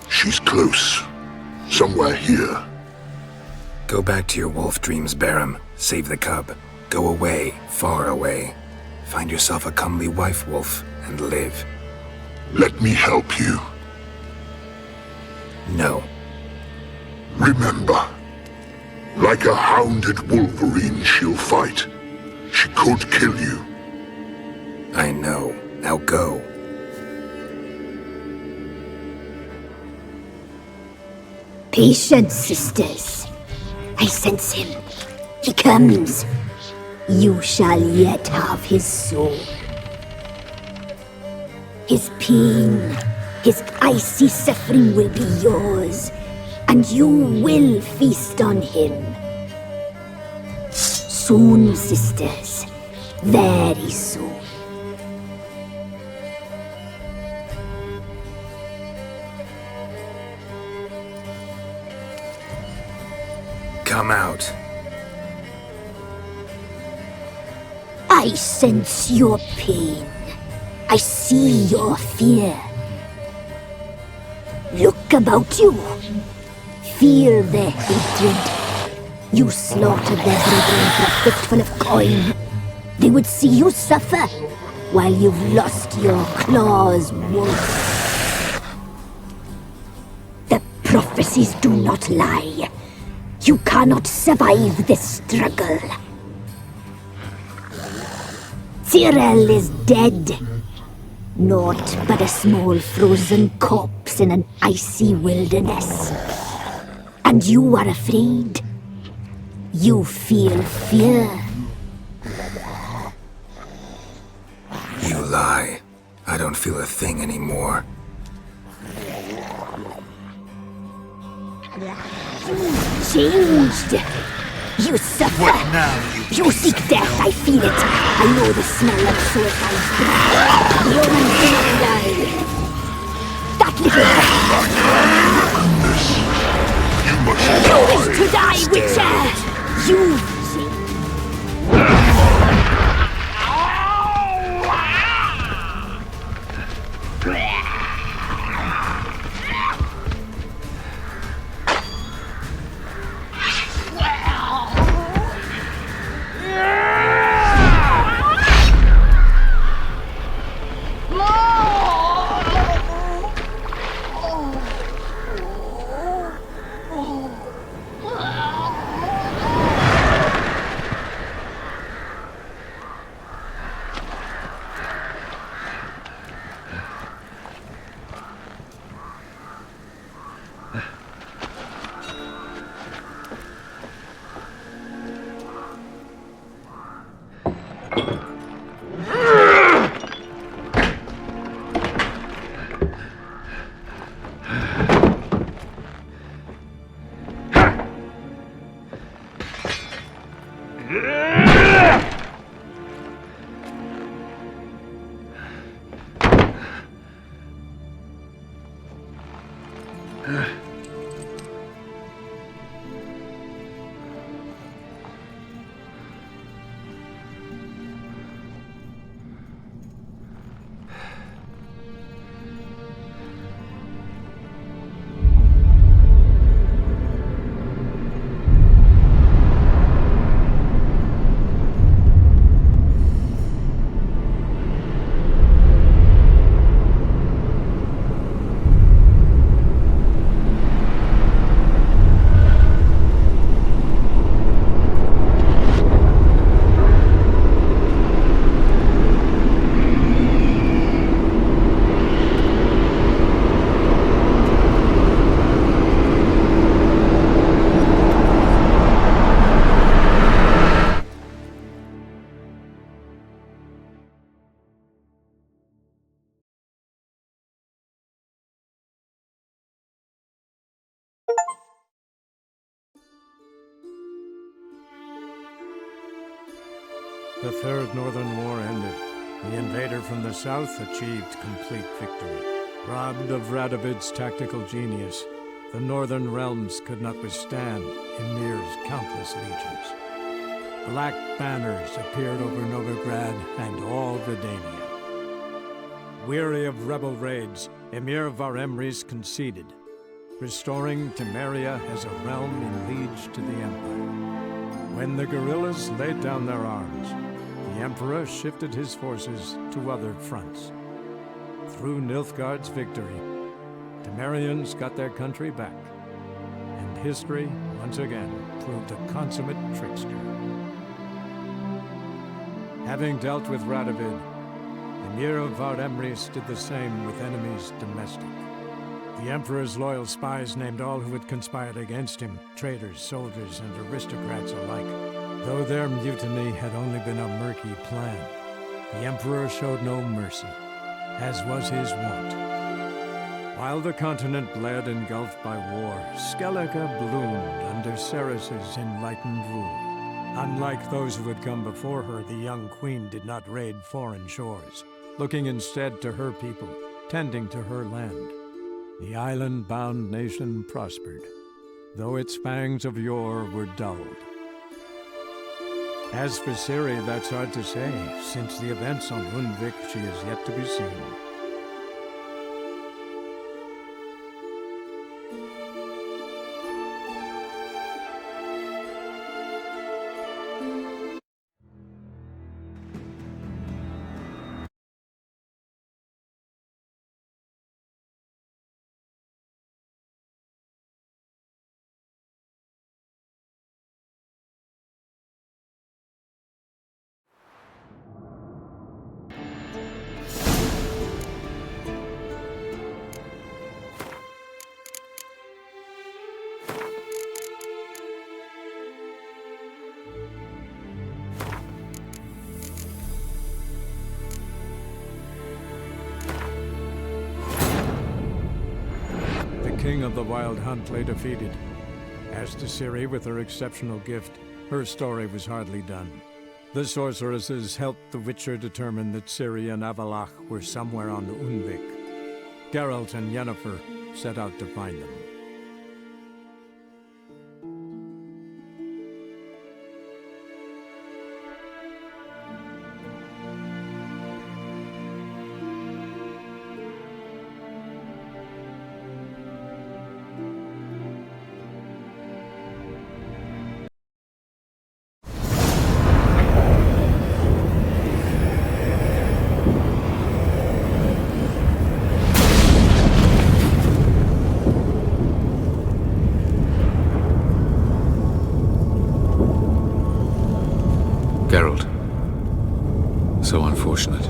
She's close. Somewhere here. Go back to your wolf dreams, Barum. Save the cub. Go away, far away. Find yourself a comely wife, wolf, and live. Let me help you. No. Remember, like a hounded wolverine, she'll fight. She could kill you. I know. Now go. Patience, sisters. I sense him. He comes. You shall yet have his soul. His pain, his icy suffering will be yours, and you will feast on him. Soon, sisters. Very soon. Come out. I sense your pain. I see your fear. Look about you. Feel their hatred. You slaughtered their brethren for a fistful of coin. They would see you suffer while you've lost your claws, wolf. The prophecies do not lie. You cannot survive this struggle. Cyril is dead. Naught but a small frozen corpse in an icy wilderness. And you are afraid. You feel fear. You lie. I don't feel a thing anymore. Changed. You suffer. What now, you seek death, I feel it. I know the smell of suicide's breath. Yours do not die. That little you wish to die, Witcher! You The Third Northern War ended. The invader from the south achieved complete victory. Robbed of Radovid's tactical genius, the northern realms could not withstand Ymir's countless legions. Black banners appeared over Novigrad and all Redania. Weary of rebel raids, Ymir Varemris conceded, restoring Temeria as a realm in liege to the Empire. When the guerrillas laid down their arms, the Emperor shifted his forces to other fronts. Through Nilfgaard's victory, Temerians got their country back, and history once again proved a consummate trickster. Having dealt with Radovid, Ymir of Varemris did the same with enemies domestic. The Emperor's loyal spies named all who had conspired against him, traitors, soldiers, and aristocrats alike. Though their mutiny had only been a murky plan, the Emperor showed no mercy, as was his wont. While the continent bled engulfed by war, Skellige bloomed under Ceres's enlightened rule. Unlike those who had come before her, the young queen did not raid foreign shores, looking instead to her people, tending to her land. The island-bound nation prospered, though its fangs of yore were dulled. As for Ciri, that's hard to say. Since the events on Undvik, she is yet to be seen. King of the Wild Hunt lay defeated. As to Ciri, with her exceptional gift, her story was hardly done. The sorceresses helped the Witcher determine that Ciri and Avalach were somewhere on Undvik. Geralt and Yennefer set out to find them. Geralt. So unfortunate.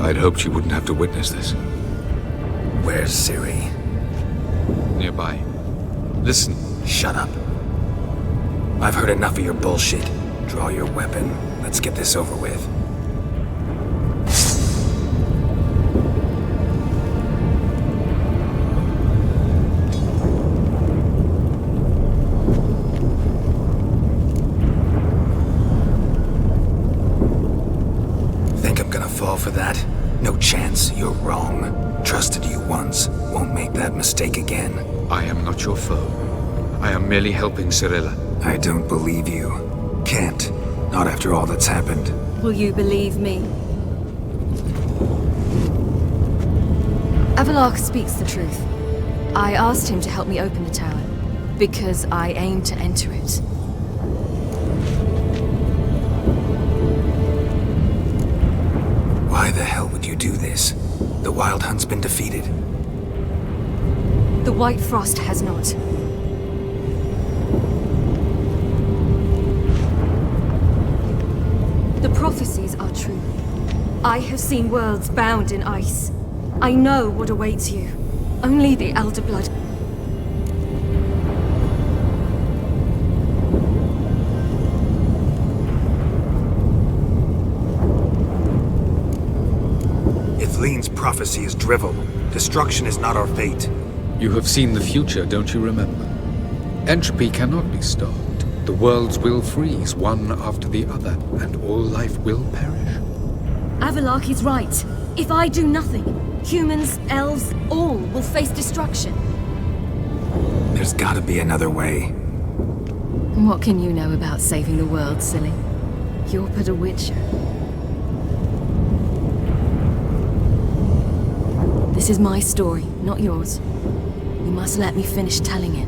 I'd hoped you wouldn't have to witness this. Where's Ciri? Nearby. Listen. Shut up. I've heard enough of your bullshit. Draw your weapon. Let's get this over with. Think I'm gonna fall for that? No chance, you're wrong. Trusted you once, won't make that mistake again. I am not your foe. I am merely helping Cyrilla. I don't believe you. Can't. Not after all that's happened. Will you believe me? Avalok speaks the truth. I asked him to help me open the tower, because I aim to enter it. Why the hell would you do this? The Wild Hunt's been defeated. The White Frost has not. The prophecies are true. I have seen worlds bound in ice. I know what awaits you. Only the Elder Blood. If Lean's prophecy is drivel, destruction is not our fate. You have seen the future, don't you remember? Entropy cannot be stopped. The worlds will freeze, one after the other, and all life will perish. Avalok is right. If I do nothing, humans, elves, all will face destruction. There's gotta be another way. What can you know about saving the world, silly? You're but a witcher. This is my story, not yours. You must let me finish telling it.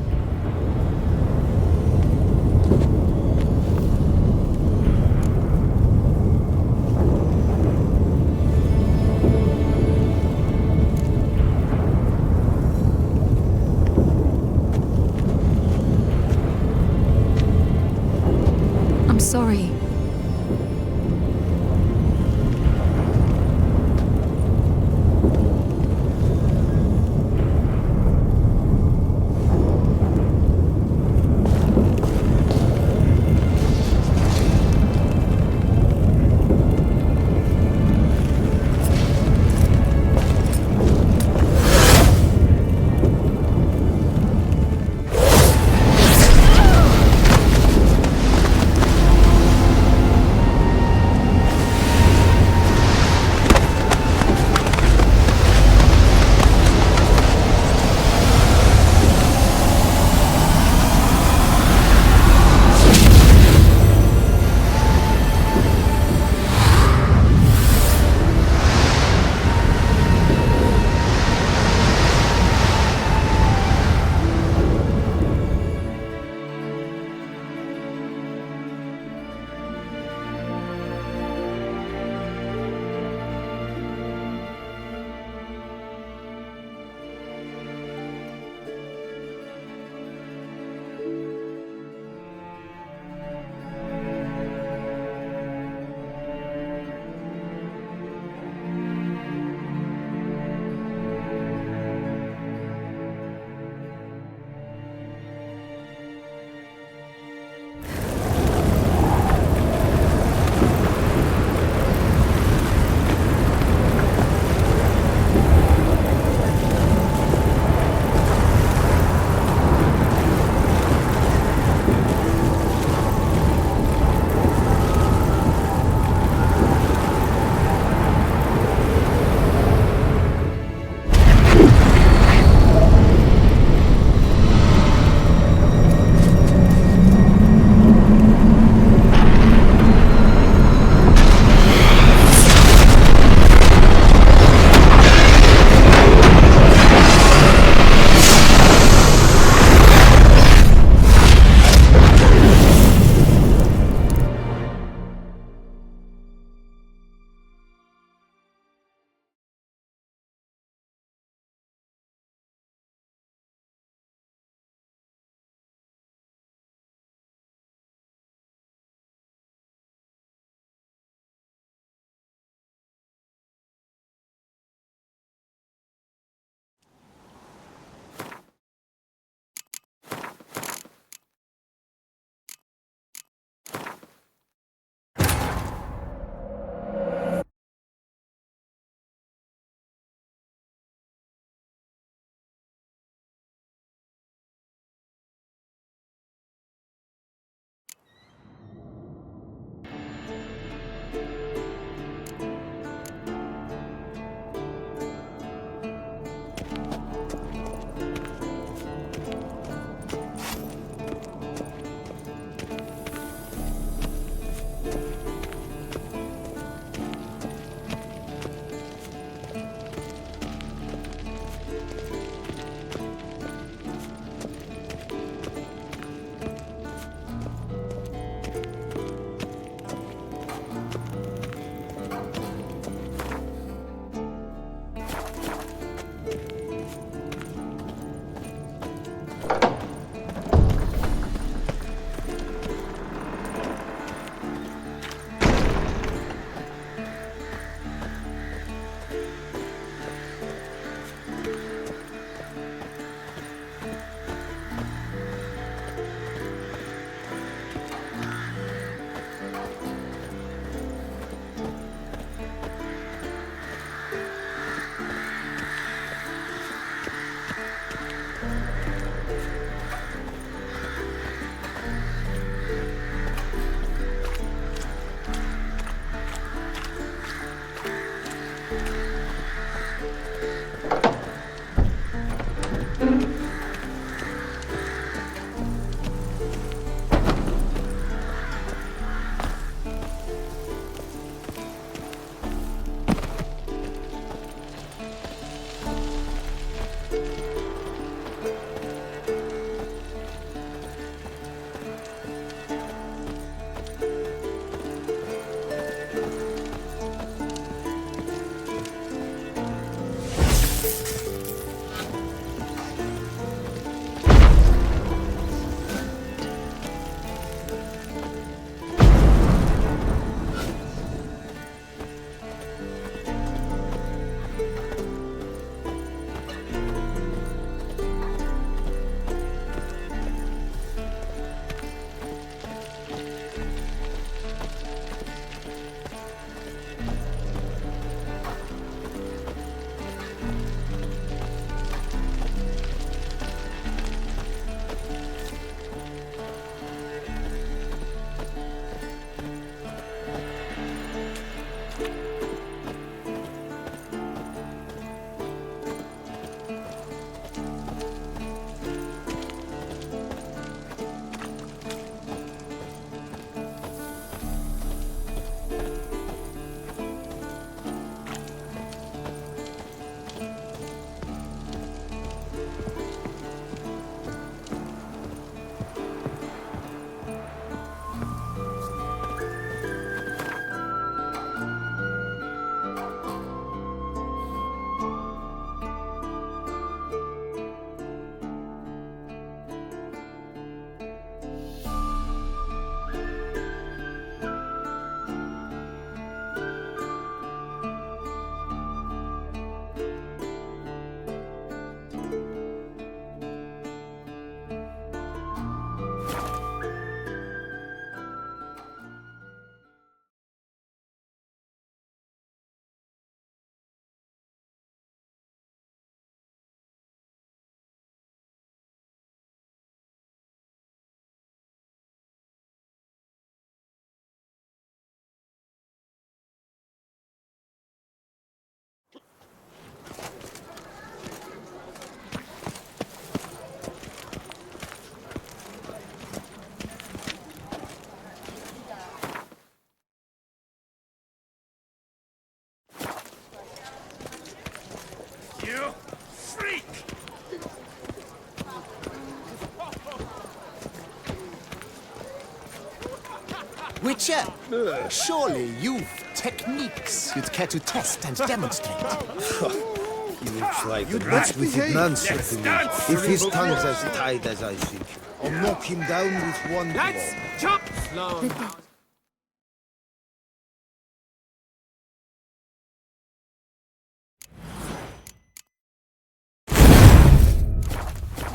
I'm sorry. Witcher! Surely you've techniques you'd care to test and demonstrate. He looks like You a best witted behave. nonsense to me. If his tongue's as tight as I think, I'll knock him down with one blow. Chop! Slow.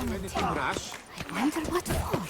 Anything rash? I wonder what for.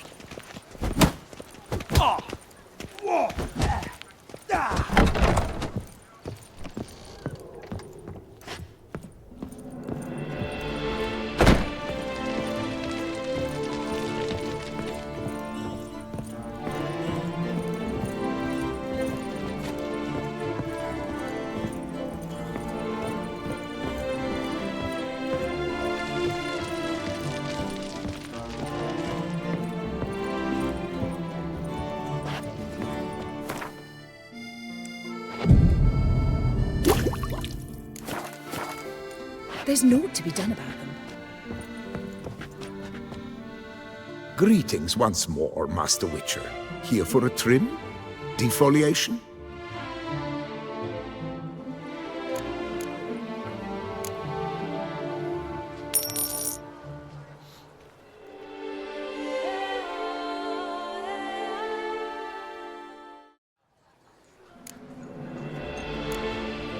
There's naught to be done about them. Greetings once more, Master Witcher. Here for a trim? Defoliation?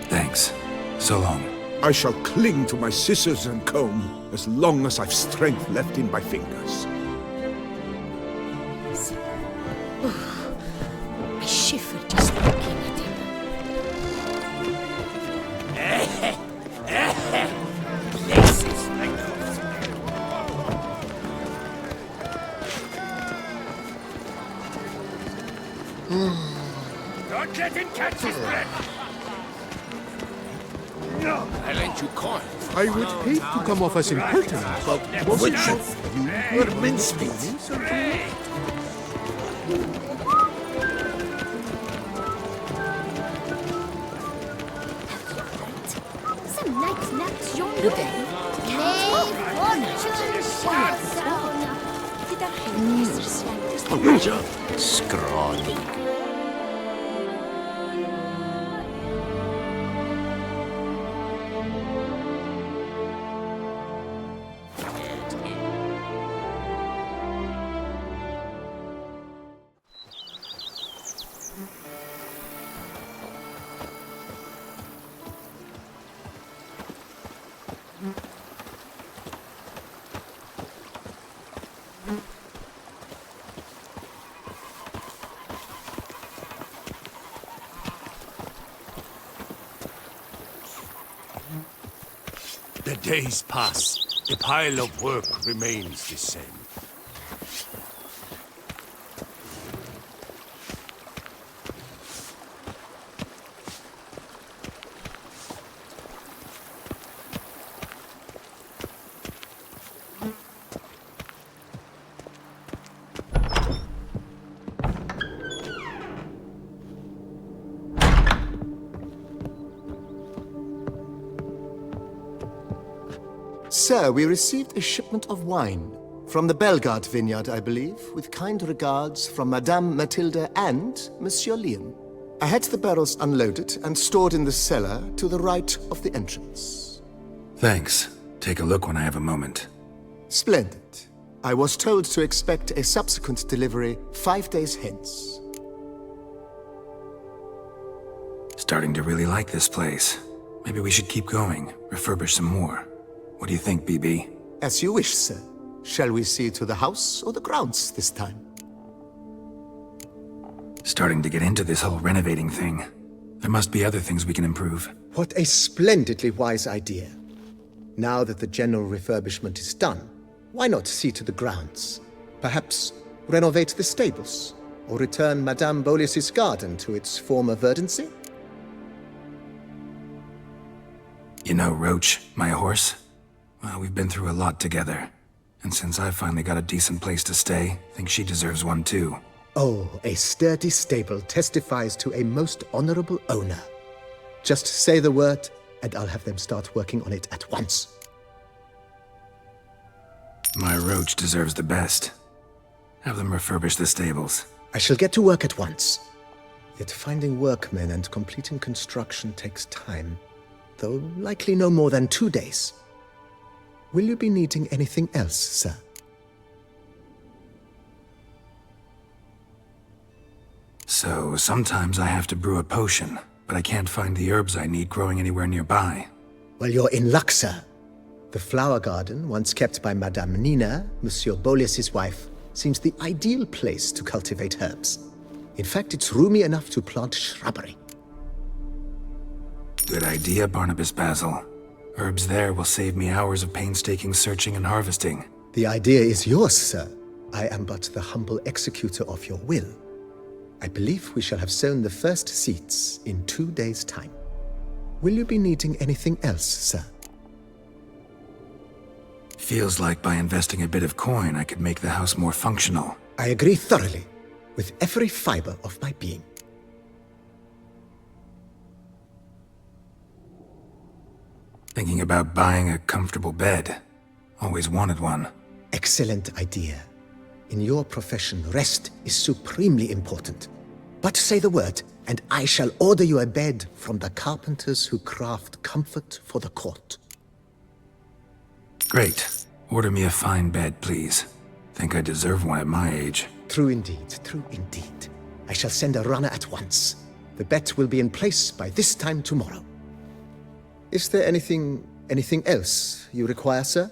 Thanks. So long. I shall cling to my scissors and comb as long as I've strength left in my fingers. I shivered just looking at him. Places like Don't let him catch his breath! I lent you coin. I would hate to come off as impertinent, but wasn't you were mincemeat. Some nice nuts yonder. Nay, Scrawny. The days pass. The pile of work remains the same. Sir, we received a shipment of wine from the Belgard vineyard, I believe, with kind regards from Madame Matilda and Monsieur Liam. I had the barrels unloaded and stored in the cellar to the right of the entrance. Thanks. Take a look when I have a moment. Splendid. I was told to expect a subsequent delivery 5 days hence. Starting to really like this place. Maybe we should keep going, refurbish some more. What do you think, BB? As you wish, sir. Shall we see to the house or the grounds this time? Starting to get into this whole renovating thing. There must be other things we can improve. What a splendidly wise idea. Now that the general refurbishment is done, why not see to the grounds? Perhaps renovate the stables, or return Madame Bolis's garden to its former verdancy? You know Roach, my horse? Well, we've been through a lot together. And since I've finally got a decent place to stay, I think she deserves one too. Oh, a sturdy stable testifies to a most honorable owner. Just say the word, and I'll have them start working on it at once. My Roach deserves the best. Have them refurbish the stables. I shall get to work at once. Yet finding workmen and completing construction takes time, though likely no more than 2 days. Will you be needing anything else, sir? So, sometimes I have to brew a potion, but I can't find the herbs I need growing anywhere nearby. Well, you're in luck, sir. The flower garden, once kept by Madame Nina, Monsieur Bolis's wife, seems the ideal place to cultivate herbs. In fact, it's roomy enough to plant shrubbery. Good idea, Barnabas Basil. Herbs there will save me hours of painstaking searching and harvesting. The idea is yours, sir. I am but the humble executor of your will. I believe we shall have sown the first seeds in 2 days' time. Will you be needing anything else, sir? Feels like by investing a bit of coin, I could make the house more functional. I agree thoroughly, with every fiber of my being. Thinking about buying a comfortable bed. Always wanted one. Excellent idea. In your profession, rest is supremely important. But say the word, and I shall order you a bed from the carpenters who craft comfort for the court. Great. Order me a fine bed, please. Think I deserve one at my age. True indeed, true indeed. I shall send a runner at once. The bet will be in place by this time tomorrow. Is there anything else you require, sir?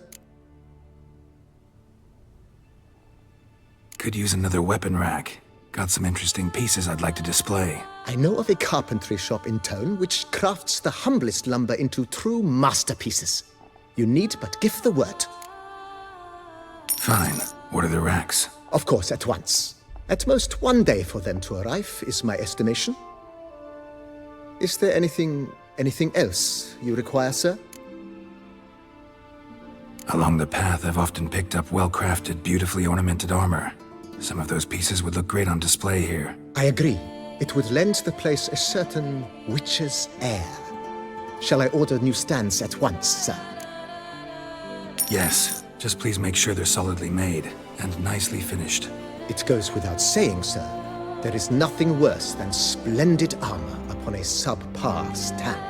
Could use another weapon rack. Got some interesting pieces I'd like to display. I know of a carpentry shop in town which crafts the humblest lumber into true masterpieces. You need but give the word. Fine. Order the racks. Of course, at once. At most 1 day for them to arrive, is my estimation. Is there anything else you require, sir? Along the path, I've often picked up well-crafted, beautifully ornamented armor. Some of those pieces would look great on display here. I agree. It would lend the place a certain witch's air. Shall I order new stands at once, sir? Yes. Just please make sure they're solidly made and nicely finished. It goes without saying, sir. There is nothing worse than splendid armor upon a subpar stand.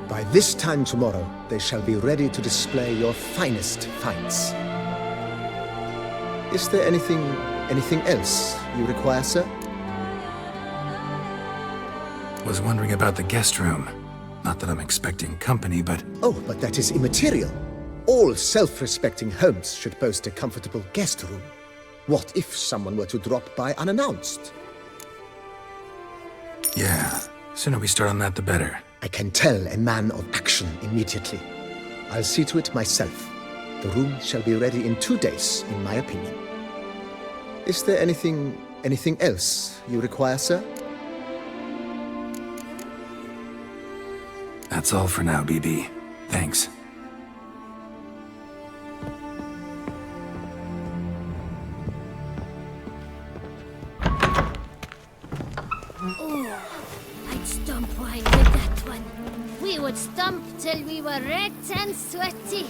By this time tomorrow, they shall be ready to display your finest finds. Is there anything else you require, sir? Was wondering about the guest room. Not that I'm expecting company, but... Oh, but that is immaterial. All self-respecting homes should boast a comfortable guest room. What if someone were to drop by unannounced? Yeah, sooner we start on that the better. I can tell a man of action immediately. I'll see to it myself. The room shall be ready in 2 days, in my opinion. Is there anything else you require, sir? That's all for now, BB. Thanks. Oh, I'd stomp wine with that one. We would stomp till we were red and sweaty.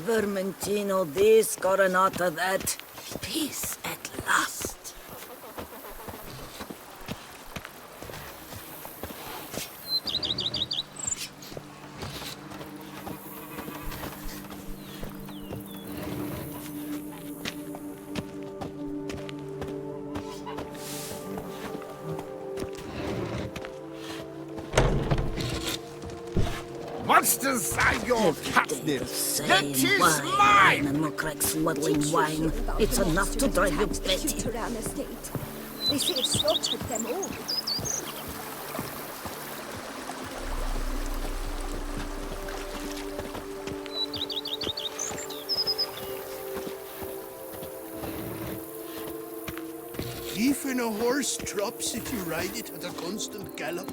Vermentino this, Coronata that. Peace at last. monsters are your catnip. It is Wine mine! and muckrack swaddling wine. It's enough to drive you batty. They say it slaughtered them all. Even a horse drops if you ride it at a constant gallop.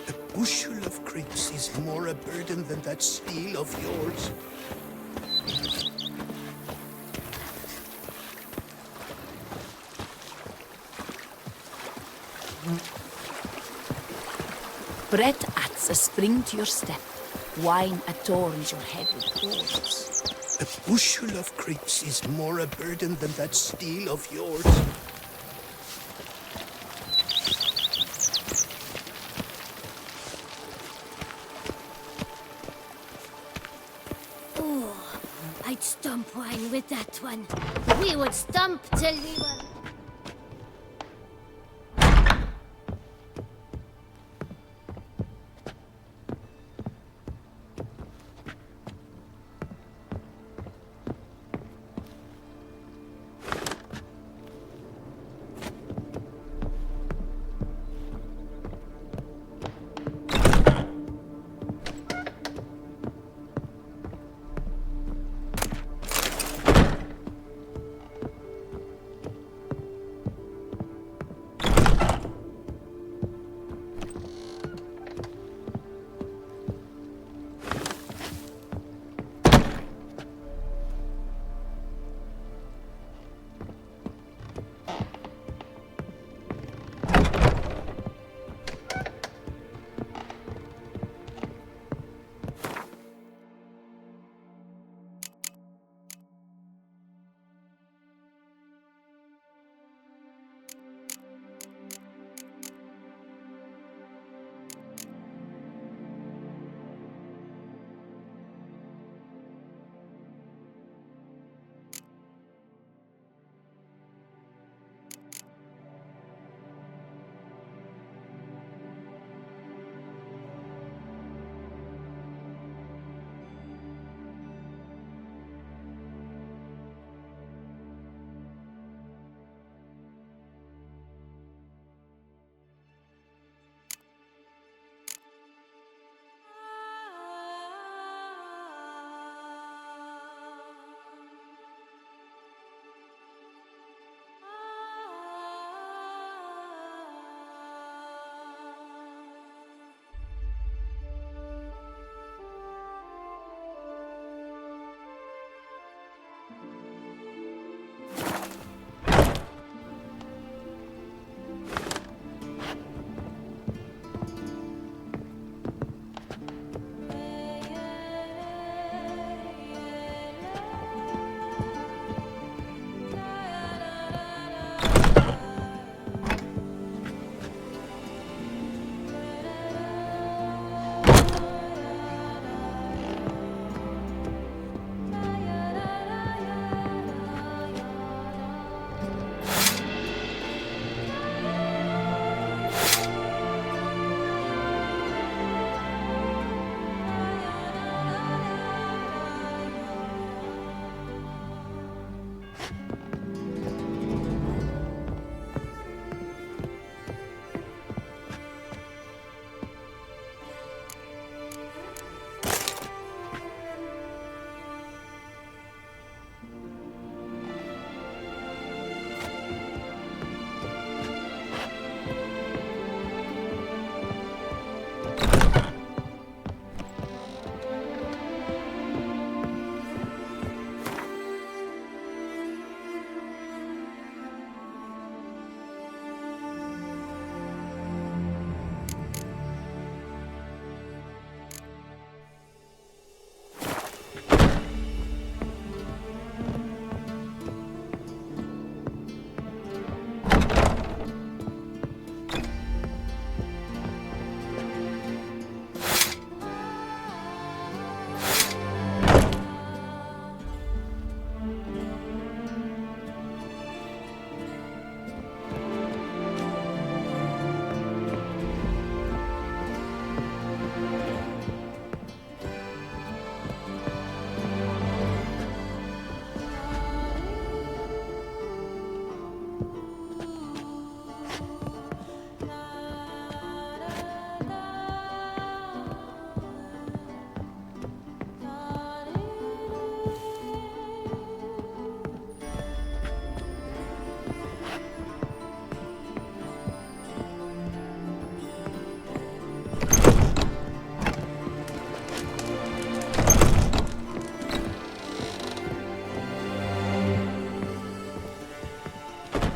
A bushel of grapes is more a burden than that steel of yours. Bread adds a spring to your step. Wine adorns your head with gourds. A bushel of grapes is more a burden than that steel of yours. Oh, I'd stomp wine with that one. We would stomp till we were...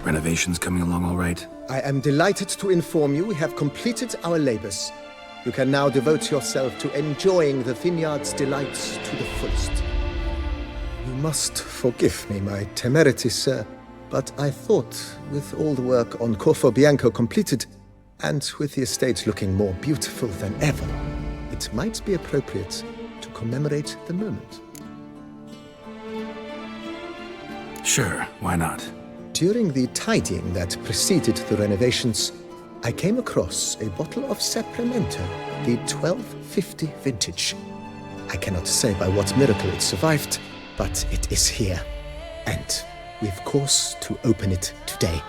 Renovations coming along all right? I am delighted to inform you we have completed our labors. You can now devote yourself to enjoying the vineyard's delights to the fullest. You must forgive me my temerity, sir, but I thought, with all the work on Corfo Bianco completed, and with the estate looking more beautiful than ever, it might be appropriate to commemorate the moment. Sure, why not? During the tidying that preceded the renovations, I came across a bottle of Sapramento, the 1250 vintage. I cannot say by what miracle it survived, but it is here, and we've cause to open it today.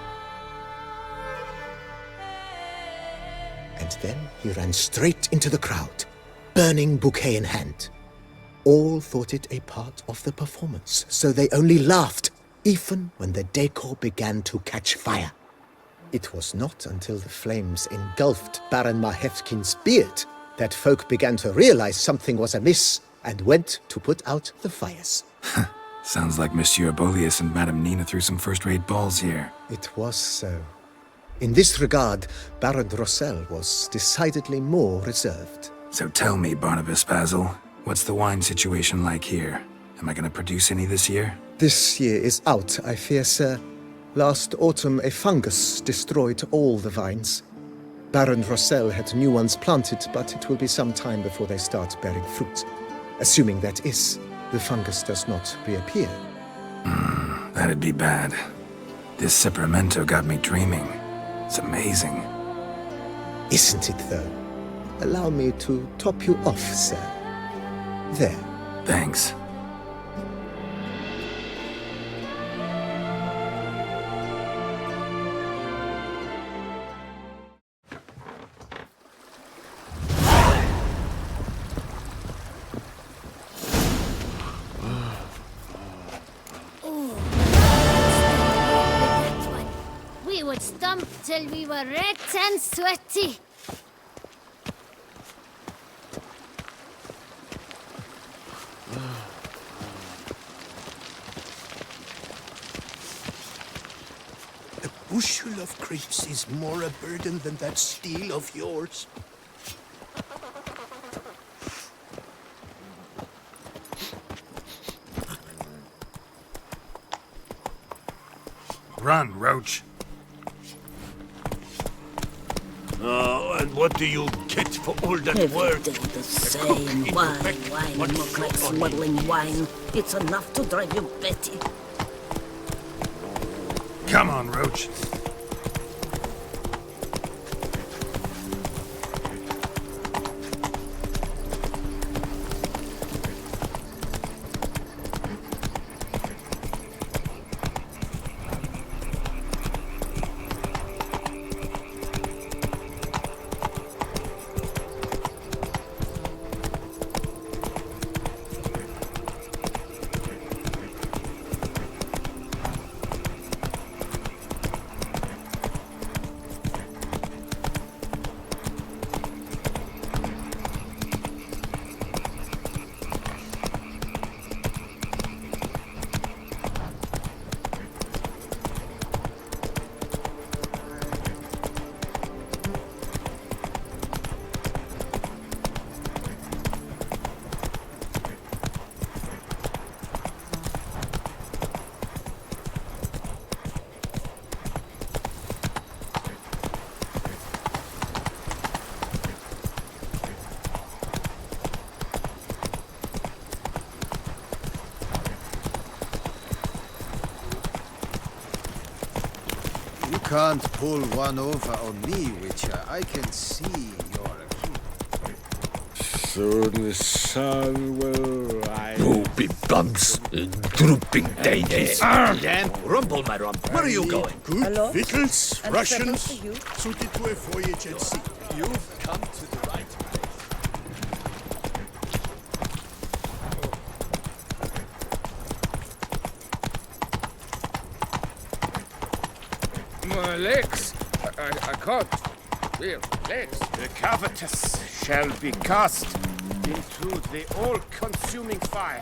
And then he ran straight into the crowd, burning bouquet in hand. All thought it a part of the performance, so they only laughed, even when the decor began to catch fire. It was not until the flames engulfed Baron Mahevkin's beard that folk began to realize something was amiss and went to put out the fires. Sounds like Monsieur Bolius and Madame Nina threw some first-rate balls here. It was so. In this regard, Baron Rossel was decidedly more reserved. So tell me, Barnabas Basil, what's the wine situation like here? Am I going to produce any this year? This year is out, I fear, sir. Last autumn, a fungus destroyed all the vines. Baron Rossel had new ones planted, but it will be some time before they start bearing fruit. Assuming that is, the fungus does not reappear. That'd be bad. This Sapramento got me dreaming. It's amazing. Isn't it, though? Allow me to top you off, sir. There. Thanks. We would stomp till we were red and sweaty. A bushel of grapes is more a burden than that steel of yours. Run, Roach. Oh, and what do you get for all that work? Every day the same wine, look like smuggling wine. It's enough to drive you batty. Come on, Roach. You can't pull one over on me, Witcher. I can see you're a king. Soon the sun will rise. Droopy bumps, drooping dainties. Dan, rumble my rump. Where are you going? Good Hello? victuals, And Russians, settles for you? suited to a voyage at sea. You've come to the right place. My legs! I can't. Here, legs. The covetous shall be cast into the all-consuming fire.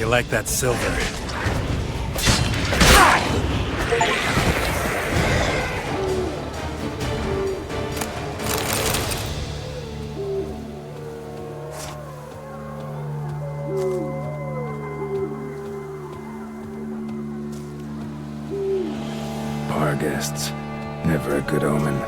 like that silver? Bar guests. Never a good omen.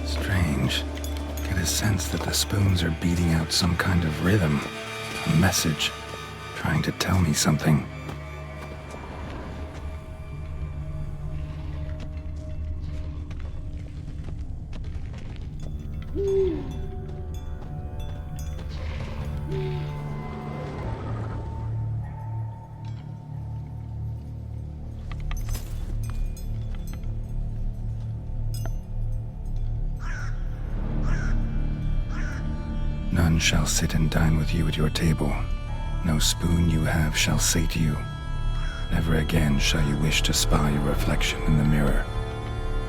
Strange. Get a sense that the spoons are beating out some kind of rhythm, a message, trying to tell me something. None shall sit and dine with you at your table. No spoon you have shall sate you. Never again shall you wish to spy your reflection in the mirror.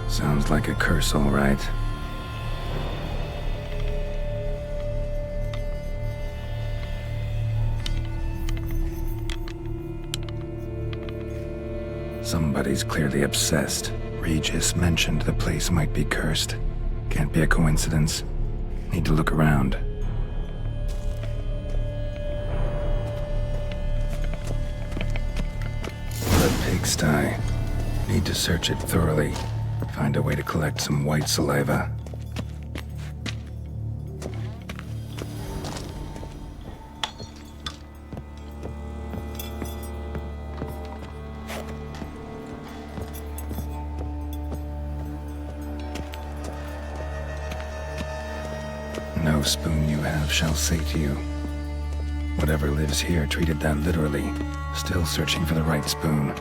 Sounds like a curse, all right. Somebody's clearly obsessed. Regis mentioned the place might be cursed. Can't be a coincidence. Need to look around. Pigsty. Need to search it thoroughly. Find a way to collect some white saliva. No spoon you have shall sate you. Whatever lives here treated that literally. Still searching for the right spoon.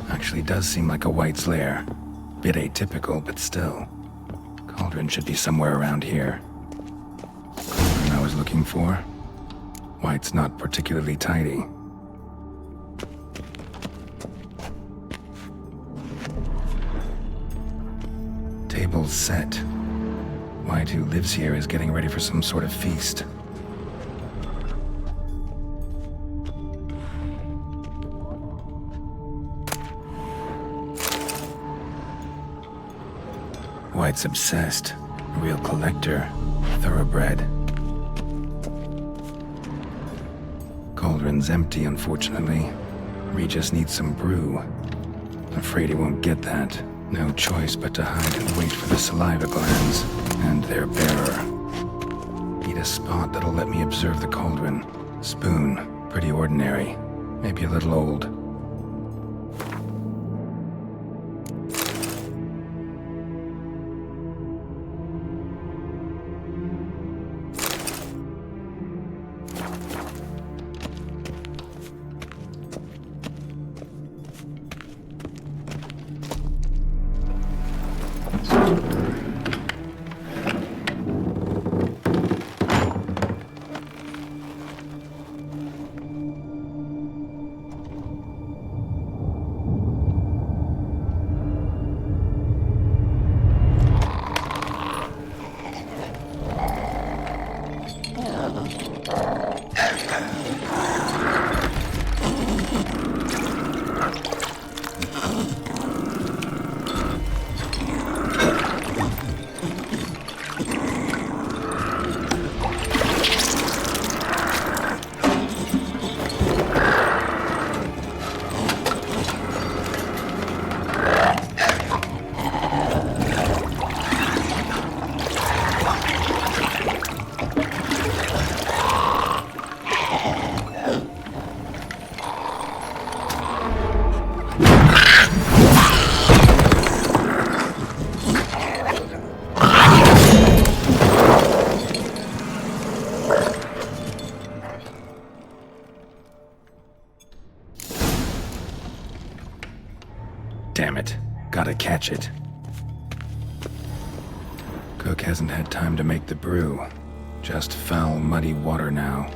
Actually does seem like a white's lair. Bit atypical, but still. Cauldron should be somewhere around here. Cauldron I was looking for. White's not particularly tidy. Table's set. White, who lives here, is getting ready for some sort of feast. White's obsessed. A real collector. Thoroughbred. Cauldron's empty, unfortunately. Regis needs some brew. Afraid he won't get that. No choice but to hide and wait for the saliva glands and their bearer. Need a spot that'll let me observe the cauldron. Spoon. Pretty ordinary. Maybe a little old. Damn it. Gotta catch it. Cook hasn't had time to make the brew. Just foul, muddy water now.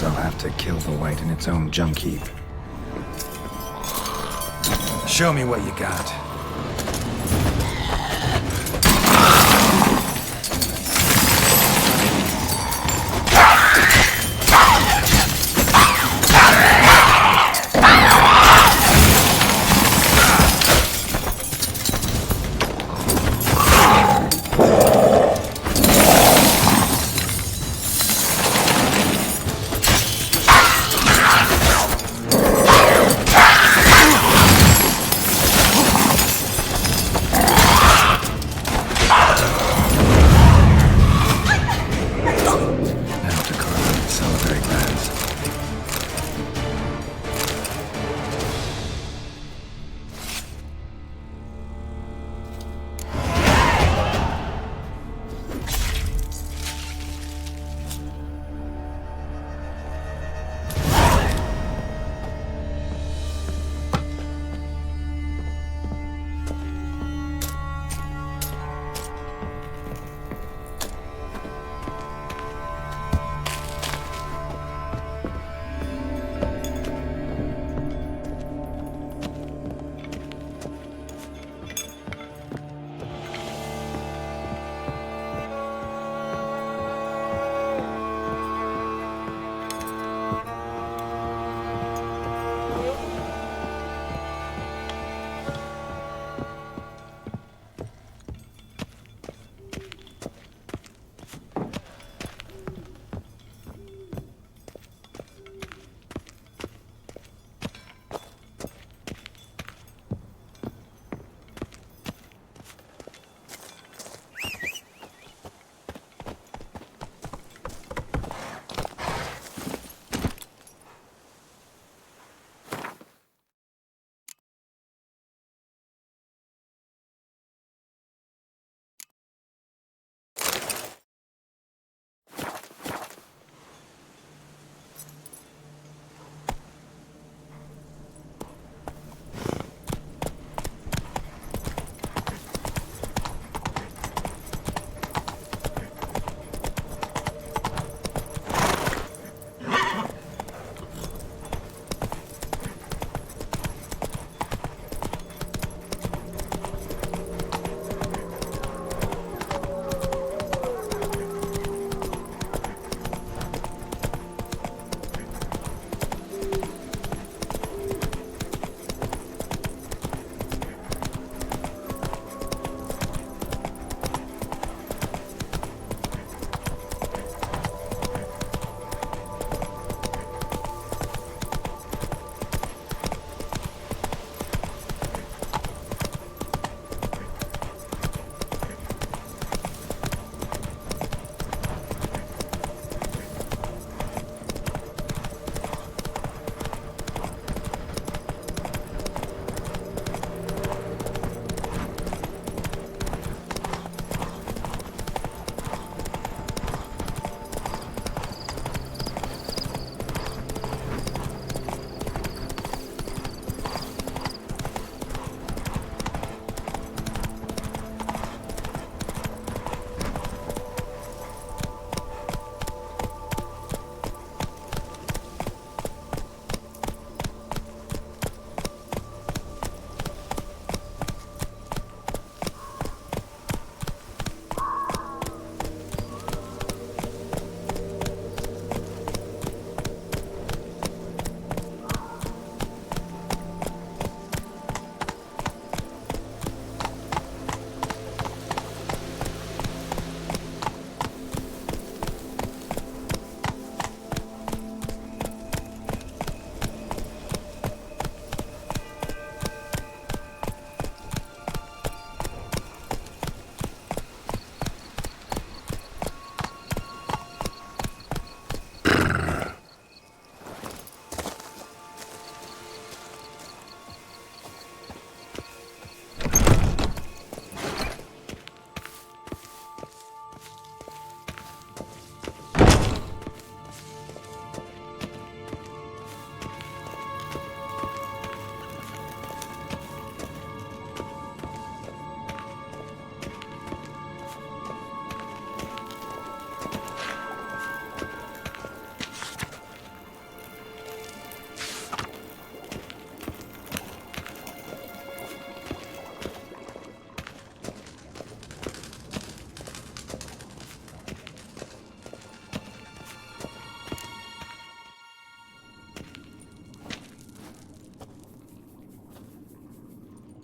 I'll have to kill the white in its own junk heap. Show me what you got.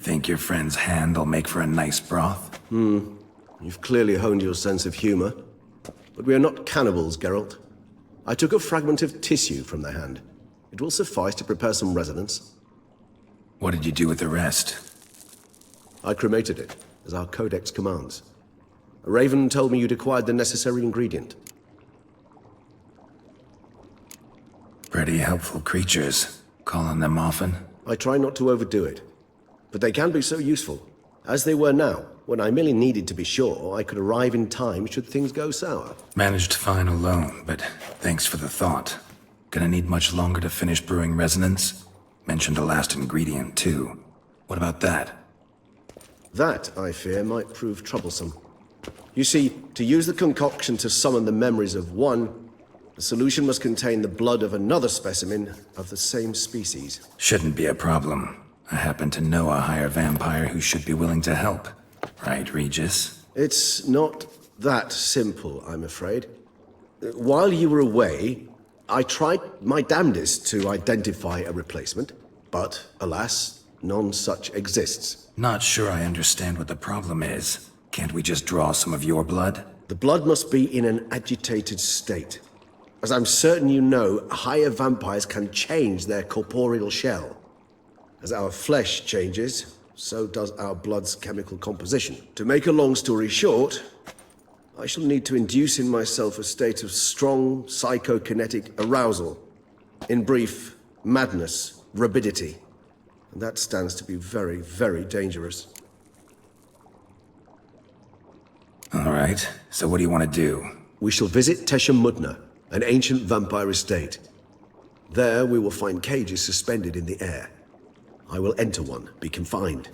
Think your friend's hand will make for a nice broth? You've clearly honed your sense of humor. But we are not cannibals, Geralt. I took a fragment of tissue from the hand. It will suffice to prepare some resonance. What did you do with the rest? I cremated it, as our codex commands. A raven told me you'd acquired the necessary ingredient. Pretty helpful creatures. Calling them often? I try not to overdo it. But they can be so useful. As they were now, when I merely needed to be sure I could arrive in time should things go sour. Managed fine alone, but thanks for the thought. Gonna need much longer to finish brewing resonance? Mentioned a last ingredient, too. What about that? That, I fear, might prove troublesome. You see, to use the concoction to summon the memories of one, the solution must contain the blood of another specimen of the same species. Shouldn't be a problem. I happen to know a higher vampire who should be willing to help. Right, Regis? It's not that simple, I'm afraid. While you were away, I tried my damnedest to identify a replacement, but alas, none such exists. Not sure I understand what the problem is. Can't we just draw some of your blood? The blood must be in an agitated state. As I'm certain you know, higher vampires can change their corporeal shell. As our flesh changes, so does our blood's chemical composition. To make a long story short, I shall need to induce in myself a state of strong psychokinetic arousal. In brief, madness, rabidity. And that stands to be very, very dangerous. All right, so what do you want to do? We shall visit Teshem Mudna, an ancient vampire estate. There we will find cages suspended in the air. I will enter one, be confined.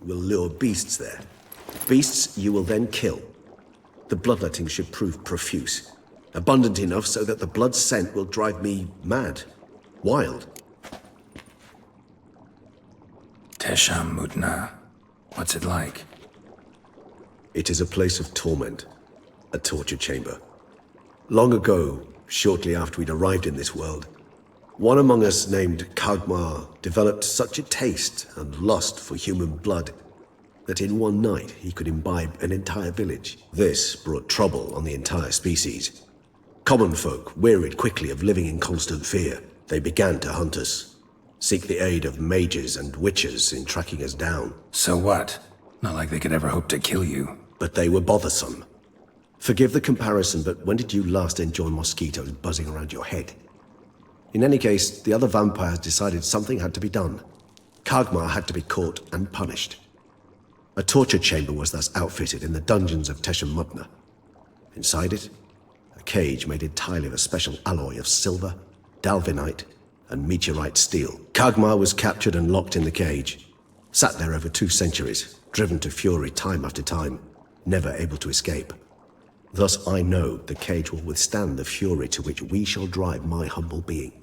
Will lure beasts there. Beasts you will then kill. The bloodletting should prove profuse. Abundant enough so that the blood scent will drive me mad. Wild. Teshem Mudna. What's it like? It is a place of torment. A torture chamber. Long ago, shortly after we'd arrived in this world, one among us named Kagmar developed such a taste and lust for human blood that in one night he could imbibe an entire village. This brought trouble on the entire species. Common folk wearied quickly of living in constant fear. They began to hunt us, seek the aid of mages and witches in tracking us down. So what? Not like they could ever hope to kill you. But they were bothersome. Forgive the comparison, but when did you last enjoy mosquitoes buzzing around your head? In any case, the other vampires decided something had to be done. Kagmar had to be caught and punished. A torture chamber was thus outfitted in the dungeons of Teshem Mudna. Inside it, a cage made entirely of a special alloy of silver, dalvinite, and meteorite steel. Kagmar was captured and locked in the cage. Sat there over 2 centuries, driven to fury time after time, never able to escape. Thus I know the cage will withstand the fury to which we shall drive my humble being.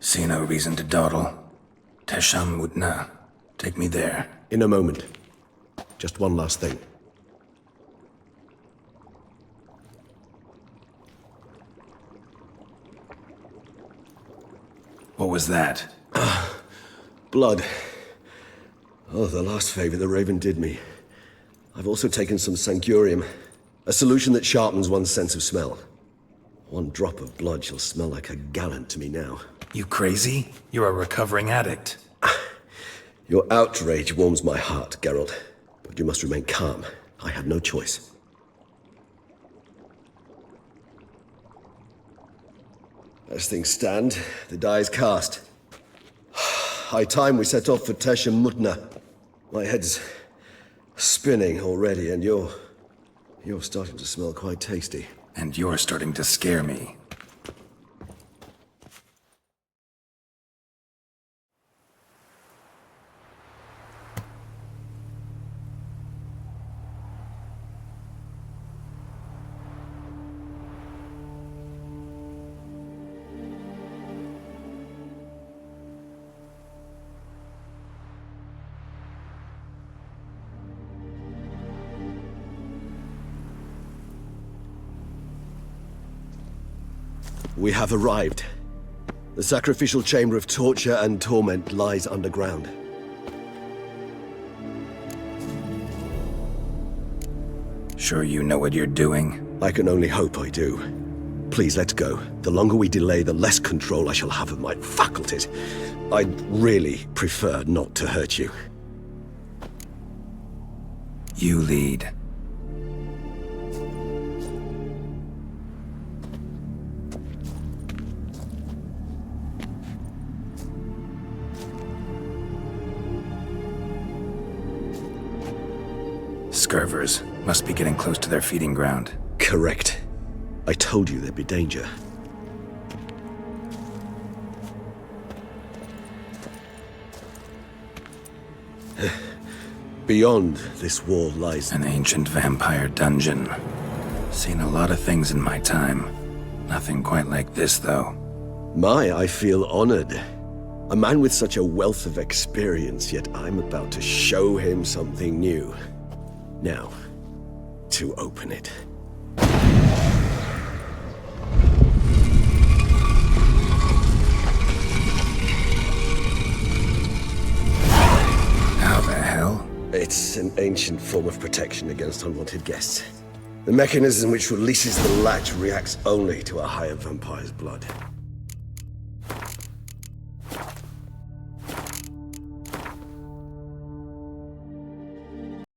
See no reason to dawdle. Tesham Mutna. Take me there. In a moment. Just one last thing. What was that? Blood. Oh, the last favor the Raven did me. I've also taken some Sancurium, a solution that sharpens one's sense of smell. One drop of blood shall smell like a gallon to me now. You crazy? You're a recovering addict. Your outrage warms my heart, Geralt. But you must remain calm. I had no choice. As things stand, the die is cast. High time we set off for Tesham Mutna. My head's spinning already, and you're starting to smell quite tasty. And you're starting to scare me. We have arrived. The sacrificial chamber of torture and torment lies underground. Sure you know what you're doing? I can only hope I do. Please, let's go. The longer we delay, the less control I shall have of my faculties. I'd really prefer not to hurt you. You lead. Scurvers must be getting close to their feeding ground. Correct. I told you there'd be danger. Beyond this wall lies an ancient vampire dungeon. Seen a lot of things in my time. Nothing quite like this, though. I feel honored. A man with such a wealth of experience, yet I'm about to show him something new. Now, to open it. How the hell? It's an ancient form of protection against unwanted guests. The mechanism which releases the latch reacts only to a higher vampire's blood.